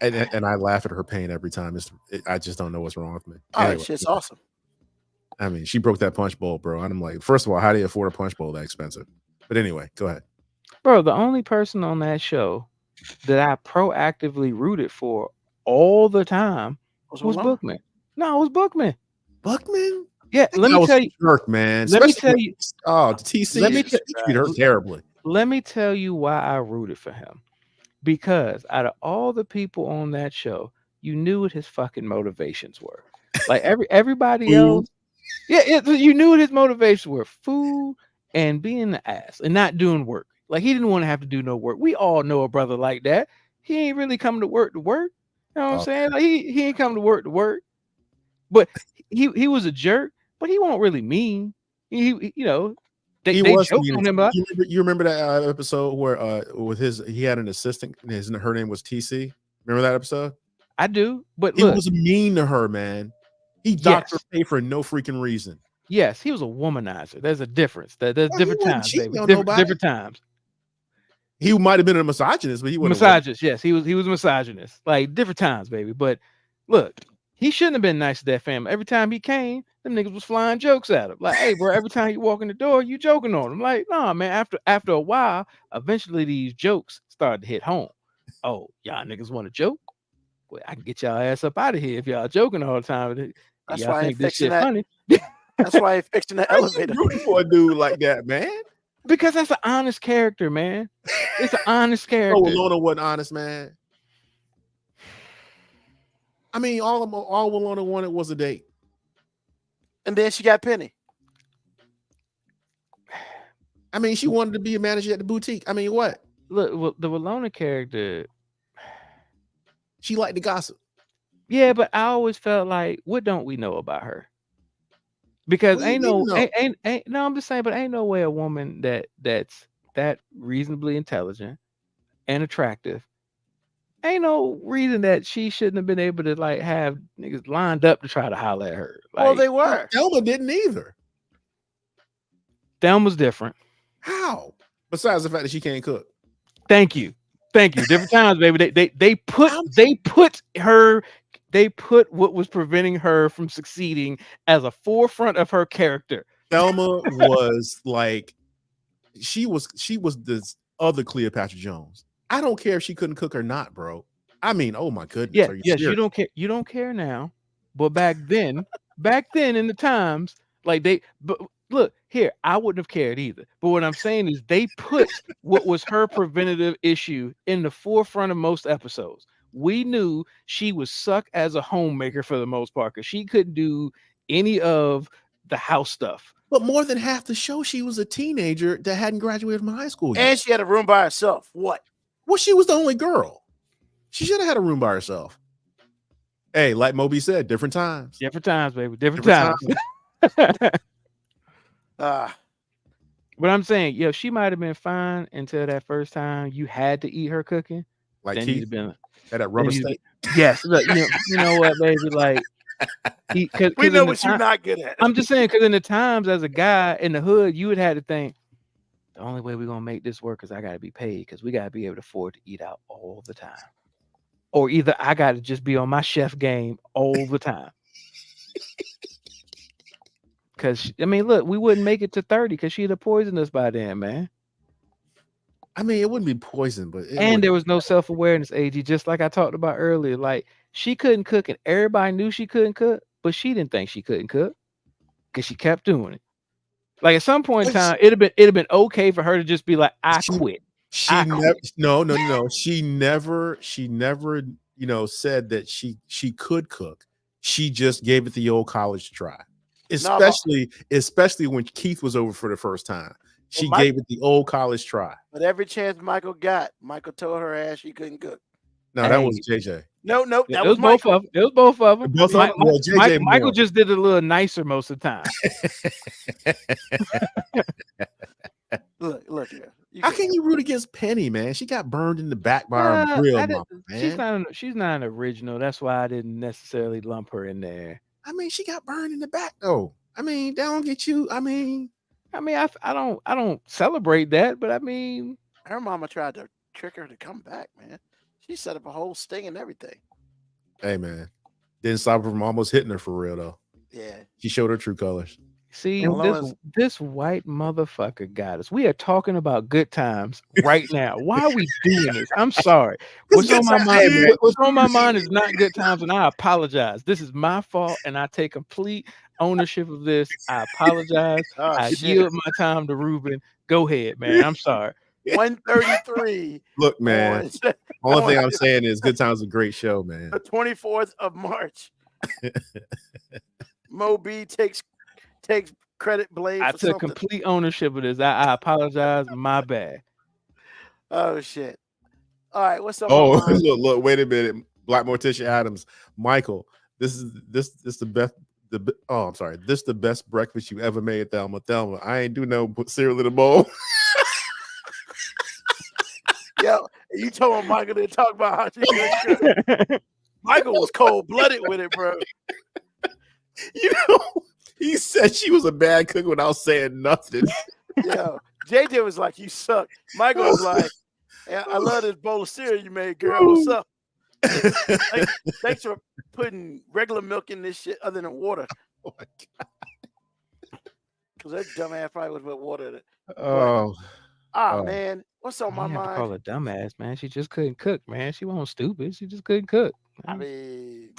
And I laugh at her pain every time. I just don't know what's wrong with me. Oh, Anyway, shit's awesome. I mean, she broke that punch bowl, bro. And I'm like, first of all, how do you afford a punch bowl that expensive? But anyway, go ahead. Bro, the only person on that show that I proactively rooted for all the time was Bookman. No, it was Bookman. Bookman? Yeah, let me tell you, jerk, man. Let me tell you. Oh, the TC. Let me treat her terribly. Let me tell you why I rooted for him. Because out of all the people on that show, you knew what his fucking motivations were. Like everybody else, you knew what his motivations were: food and being the ass and not doing work. Like he didn't want to have to do no work. We all know a brother like that. He ain't really coming to work to work. You know what I'm saying? Like he ain't coming to work. But he was a jerk, but he won't really mean. They joked on him about. You remember that episode where he had an assistant, and her name was TC. Remember that episode? I do, but he was mean to her, man. He docked her pay for no freaking reason. Yes, he was a womanizer. There's a difference. There's different times, baby. Different times. He might have been a misogynist, but he wasn't. Misogynist, yes. He was a misogynist. Like different times, baby. But look, he shouldn't have been nice to that family. Every time he came, them niggas was flying jokes at him. Like, hey, bro, every time you walk in the door, you joking on him. Like, nah, man. After a while, eventually these jokes started to hit home. Oh, y'all niggas want to joke? Well, I can get y'all ass up out of here if y'all joking all the time. That's y'all why think this shit funny. That's why he fixing the Why you elevator. rooting for a dude like that, man? Because that's an honest character, man. It's an honest Oh, character. Walona wasn't honest, man. I mean, all Walona wanted was a date. And then she got Penny. I mean, she wanted to be a manager at the boutique. I mean, what? Look, the Walona character. She liked the gossip. Yeah, but I always felt like, what don't we know about her? Because What do you ain't mean, no, no? ain't no. I'm just saying, but ain't no way a woman that's that reasonably intelligent and attractive. Ain't no reason that she shouldn't have been able to like have niggas lined up to try to holler at her. Like, Well, they were. Thelma didn't either. Thelma's different. How? Besides the fact that she can't cook. Thank you. Different times, baby. They put what was preventing her from succeeding as a forefront of her character. Thelma was like, she was this other Cleopatra Jones. I don't care if she couldn't cook or not, bro. I mean, oh my goodness. Yeah, Are you yes, serious? you don't care. You don't care now, but back then in the times, like but look here, I wouldn't have cared either. But what I'm saying is they put what was her preventative issue in the forefront of most episodes. We knew she was suck as a homemaker for the most part because she couldn't do any of the house stuff. But more than half the show, she was a teenager that hadn't graduated from high school yet. And she had a room by herself. What? Well, she was the only girl. She should have had a room by herself. Hey, like Moby said, different times. Different times, baby. Different times. But I'm saying, yo, she might have been fine until that first time you had to eat her cooking. Like then Keith been had that rubber steak. Yes, look, you know what, baby? Like, we know what you're not good at. I'm just saying, because in the times as a guy in the hood, you would have to think the only way we're gonna make this work is I gotta be paid because we gotta be able to afford to eat out all the time, or either I gotta just be on my chef game all the time. Because I mean, look, we wouldn't make it to 30 because she'd have poisoned us by then, man. I mean, it wouldn't be poison, but there was no self-awareness, AG, just like I talked about earlier. Like, she couldn't cook, and everybody knew she couldn't cook, but she didn't think she couldn't cook because she kept doing it. Like, at some point in time, it'd have been okay for her to just be like, I quit. She never no. She never, said that she could cook. She just gave it the old college try. Especially when Keith was over for the first time. She gave it the old college try. But every chance Michael got, Michael told her ass she couldn't cook. No, that was JJ. No, Yeah, that was both of them. It was both of them. JJ Michael just did it a little nicer most of the time. Look here. How can you root against Penny, man? She got burned in the back by her grill, man. She's not an original. That's why I didn't necessarily lump her in there. I mean, she got burned in the back, though. I mean, they don't get you. I don't celebrate that, but I mean, her mama tried to trick her to come back, man. She set up a whole sting and everything. Hey, man, didn't stop her from almost hitting her for real, though. Yeah, she showed her true colors. See, this white motherfucker got us. We are talking about good times right now. Why are we doing this? I'm sorry. What's on my mind is not good times, and I apologize. This is my fault, and I take complete ownership of this. I apologize. I yield my time to Ruben. Go ahead, man. I'm sorry. 133. Look, man. Only thing I'm saying is Good Times is a great show, man. The 24th of March. Mo B takes credit, blame. I took complete ownership of this. I apologize. My bad. Oh shit! All right, what's up? Oh, look, wait a minute. Black Morticia Adams, Michael. This is the best. I'm sorry. This is the best breakfast you ever made, Thelma. I ain't do no cereal in the bowl. Yo, you told Michael to talk about how she could. Michael was cold-blooded with it, bro. He said she was a bad cook without saying nothing. Yo, JJ was like, "You suck." Michael was like, "I love this bowl of cereal you made, girl. What's up?" Thanks for putting regular milk in this shit other than water. Oh my god! Because that dumbass probably would put water in it. Man, what's on my mind? Call her dumbass, man. She just couldn't cook, man. She wasn't stupid. She just couldn't cook. I mean,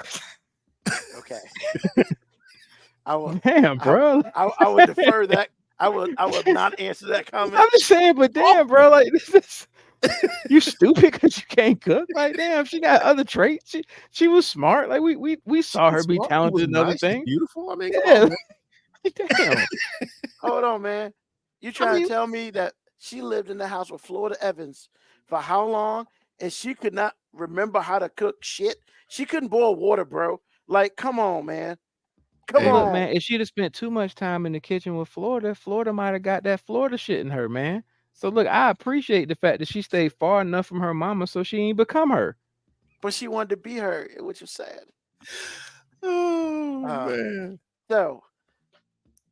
okay. I will. Damn, bro. I would defer that. I would not answer that comment. I'm just saying, but damn, bro, like this is you stupid because you can't cook. Like, damn, she got other traits. She was smart. Like we saw her She's be smart, she was talented in other nice, she's things. beautiful. I mean, come Yeah, on, man. like, damn. Hold on, man. You I trying mean, to tell me that she lived in the house with Florida Evans for how long, and she could not remember how to cook shit? She couldn't boil water, bro. Like, come on, man. Come hey, Look, on. man, if she'd have spent too much time in the kitchen with Florida, Florida might have got that Florida shit in her, man. So look, I appreciate the fact that she stayed far enough from her mama so she ain't become her. But she wanted to be her, which is sad. oh Uh, man. so,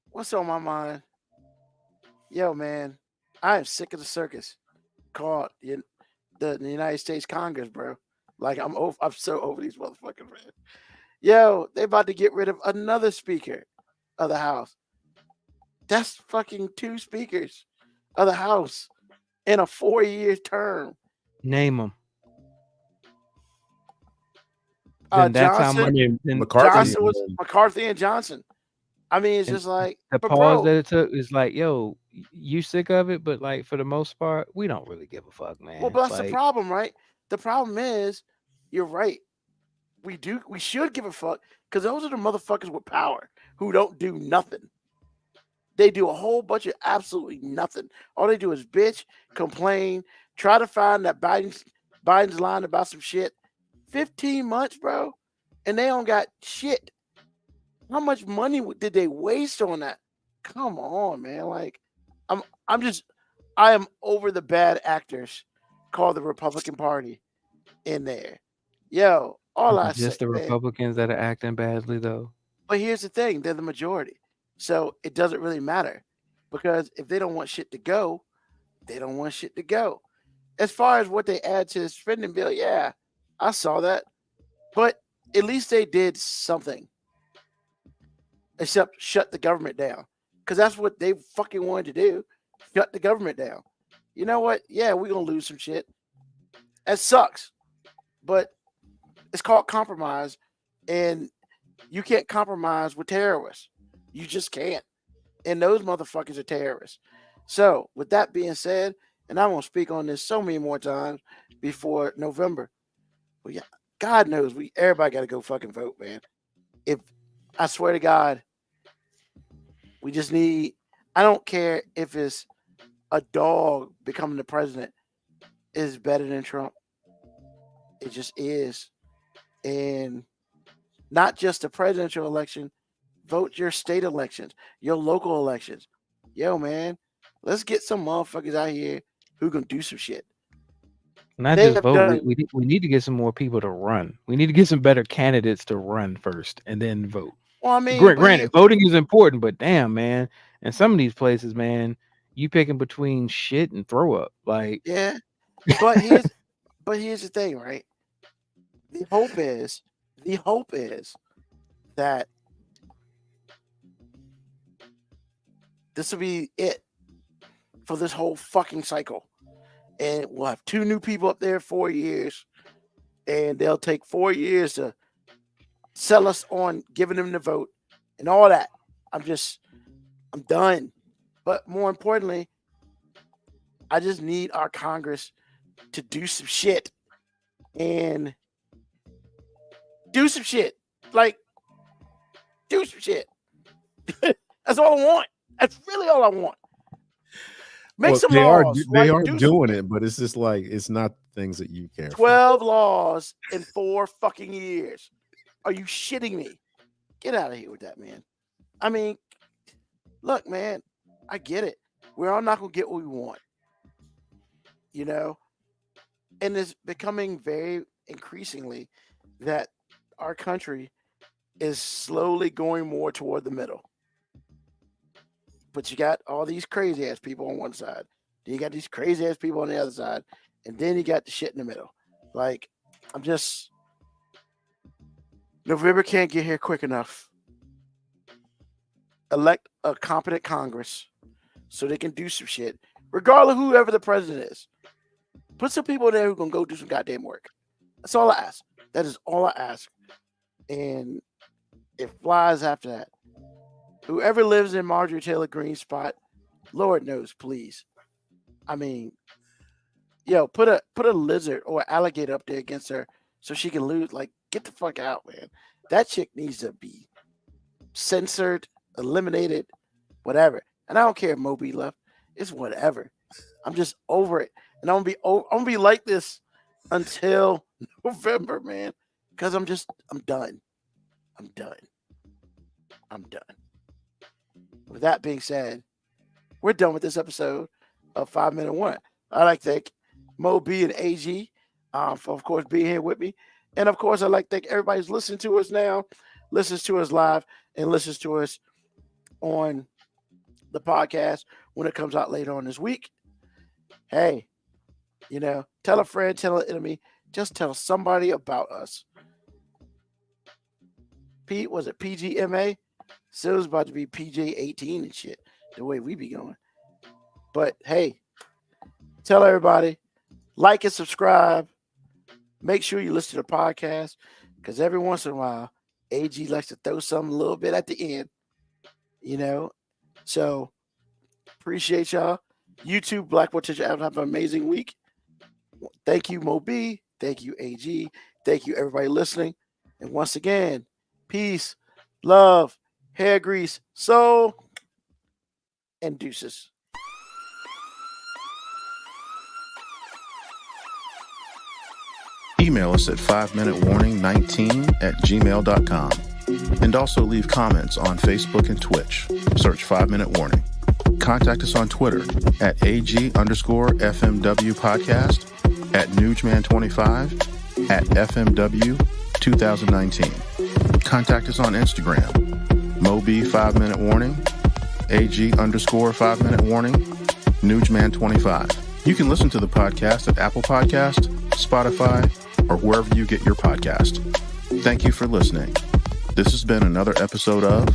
what's on my mind? Yo, man, I am sick of the circus called the United States Congress, bro. Like, I'm so over these motherfuckers, man. Yo, they about to get rid of another speaker of the House. That's fucking 2 speakers of the House in a 4-year term. Name them. Then that's how much. Johnson, Then McCarthy. Johnson was McCarthy and Johnson. I mean, it's and just like, the but pause bro, that it took is like, yo, you sick of it, but like for the most part, we don't really give a fuck, man. well, but that's the Like, problem, right? The problem is, you're right. We should give a fuck because those are the motherfuckers with power who don't do nothing. They do a whole bunch of absolutely nothing. All they do is bitch, complain, try to find that Biden's lying about some shit. 15 months, bro, and they don't got shit. How much money did they waste on that? Come on, man. Like, I am over the bad actors called the Republican Party in there. Yo, all I say, just the man. Republicans that are acting badly, though. But here's the thing: they're the majority, so it doesn't really matter because if they don't want shit to go, they don't want shit to go. As far as what they add to the spending bill, yeah, I saw that, but at least they did something, except shut the government down, because that's what they fucking wanted to do: shut the government down. You know what? Yeah, we're gonna lose some shit. That sucks, but it's called compromise, and you can't compromise with terrorists. You just can't. And those motherfuckers are terrorists. So, with that being said, and I won't speak on this so many more times before November. But yeah, God knows everybody got to go fucking vote, man. If I swear to God, we just need. I don't care if it's a dog becoming the president is better than Trump. It just is. And not just the presidential election, vote your state elections, your local elections. Yo, man, let's get some motherfuckers out here who can do some shit. Not They just have vote. done. We need to get some more people to run. We need to get some better candidates to run first, and then vote. Well, I mean, Granted, voting is important, but damn, man, in some of these places, man, you picking between shit and throw up. Like, yeah, but here's the thing, right? The hope is that this will be it for this whole fucking cycle. And we'll have 2 new people up there 4 years, and they'll take 4 years to sell us on giving them the vote and all that. I'm done. But more importantly, I just need our Congress to do some shit and do some shit. Like, do some shit. That's all I want. That's really all I want. Make some laws. They like, are do doing it, but it's just like it's not things that you care for. 12 laws in 4 fucking years. Are you shitting me? Get out of here with that, man. I mean, look, man, I get it. We're all not going to get what we want. You know? And it's becoming very increasingly that our country is slowly going more toward the middle. But you got all these crazy ass people on one side. Then you got these crazy ass people on the other side. And then you got the shit in the middle. Like, November can't get here quick enough. Elect a competent Congress so they can do some shit, regardless of whoever the president is. Put some people there who can go do some goddamn work. That's all I ask. That is all I ask. And it flies after that. Whoever lives in Marjorie Taylor Greene's spot, Lord knows, please. I mean, put a lizard or alligator up there against her so she can lose. Like, get the fuck out, man. That chick needs to be censored, eliminated, whatever. And I don't care if Moby left. It's whatever. I'm just over it. And I'm gonna be like this until November, man. Because I'm done. I'm done. With that being said, we're done with this episode of 5 Minute Warning. I'd like to thank Mo B and AG for, of course, being here with me. And, of course, I'd like to thank everybody who's listening to us now, listens to us live, and listens to us on the podcast when it comes out later on this week. Hey, tell a friend, tell an enemy, just tell somebody about us. Pete, was it PGMA? So it was about to be PJ18 and shit, the way we be going. But hey, tell everybody, like and subscribe. Make sure you listen to the podcast, because every once in a while, AG likes to throw something a little bit at the end, So appreciate y'all. YouTube, Blackboard Teacher, have an amazing week. Thank you, Mo B. Thank you, AG. Thank you, everybody listening. And once again, peace, love, hair grease, soul, and deuces. Email us at 5minutewarning19@gmail.com. And also leave comments on Facebook and Twitch. Search 5 Minute Warning. Contact us on Twitter at AG_FMW podcast, at Newsman25, at FMW 2019. Contact us on Instagram, Moby 5 Minute Warning, AG_5 Minute Warning, Newsman25. You can listen to the podcast at Apple Podcast, Spotify, or wherever you get your podcast. Thank you for listening. This has been another episode of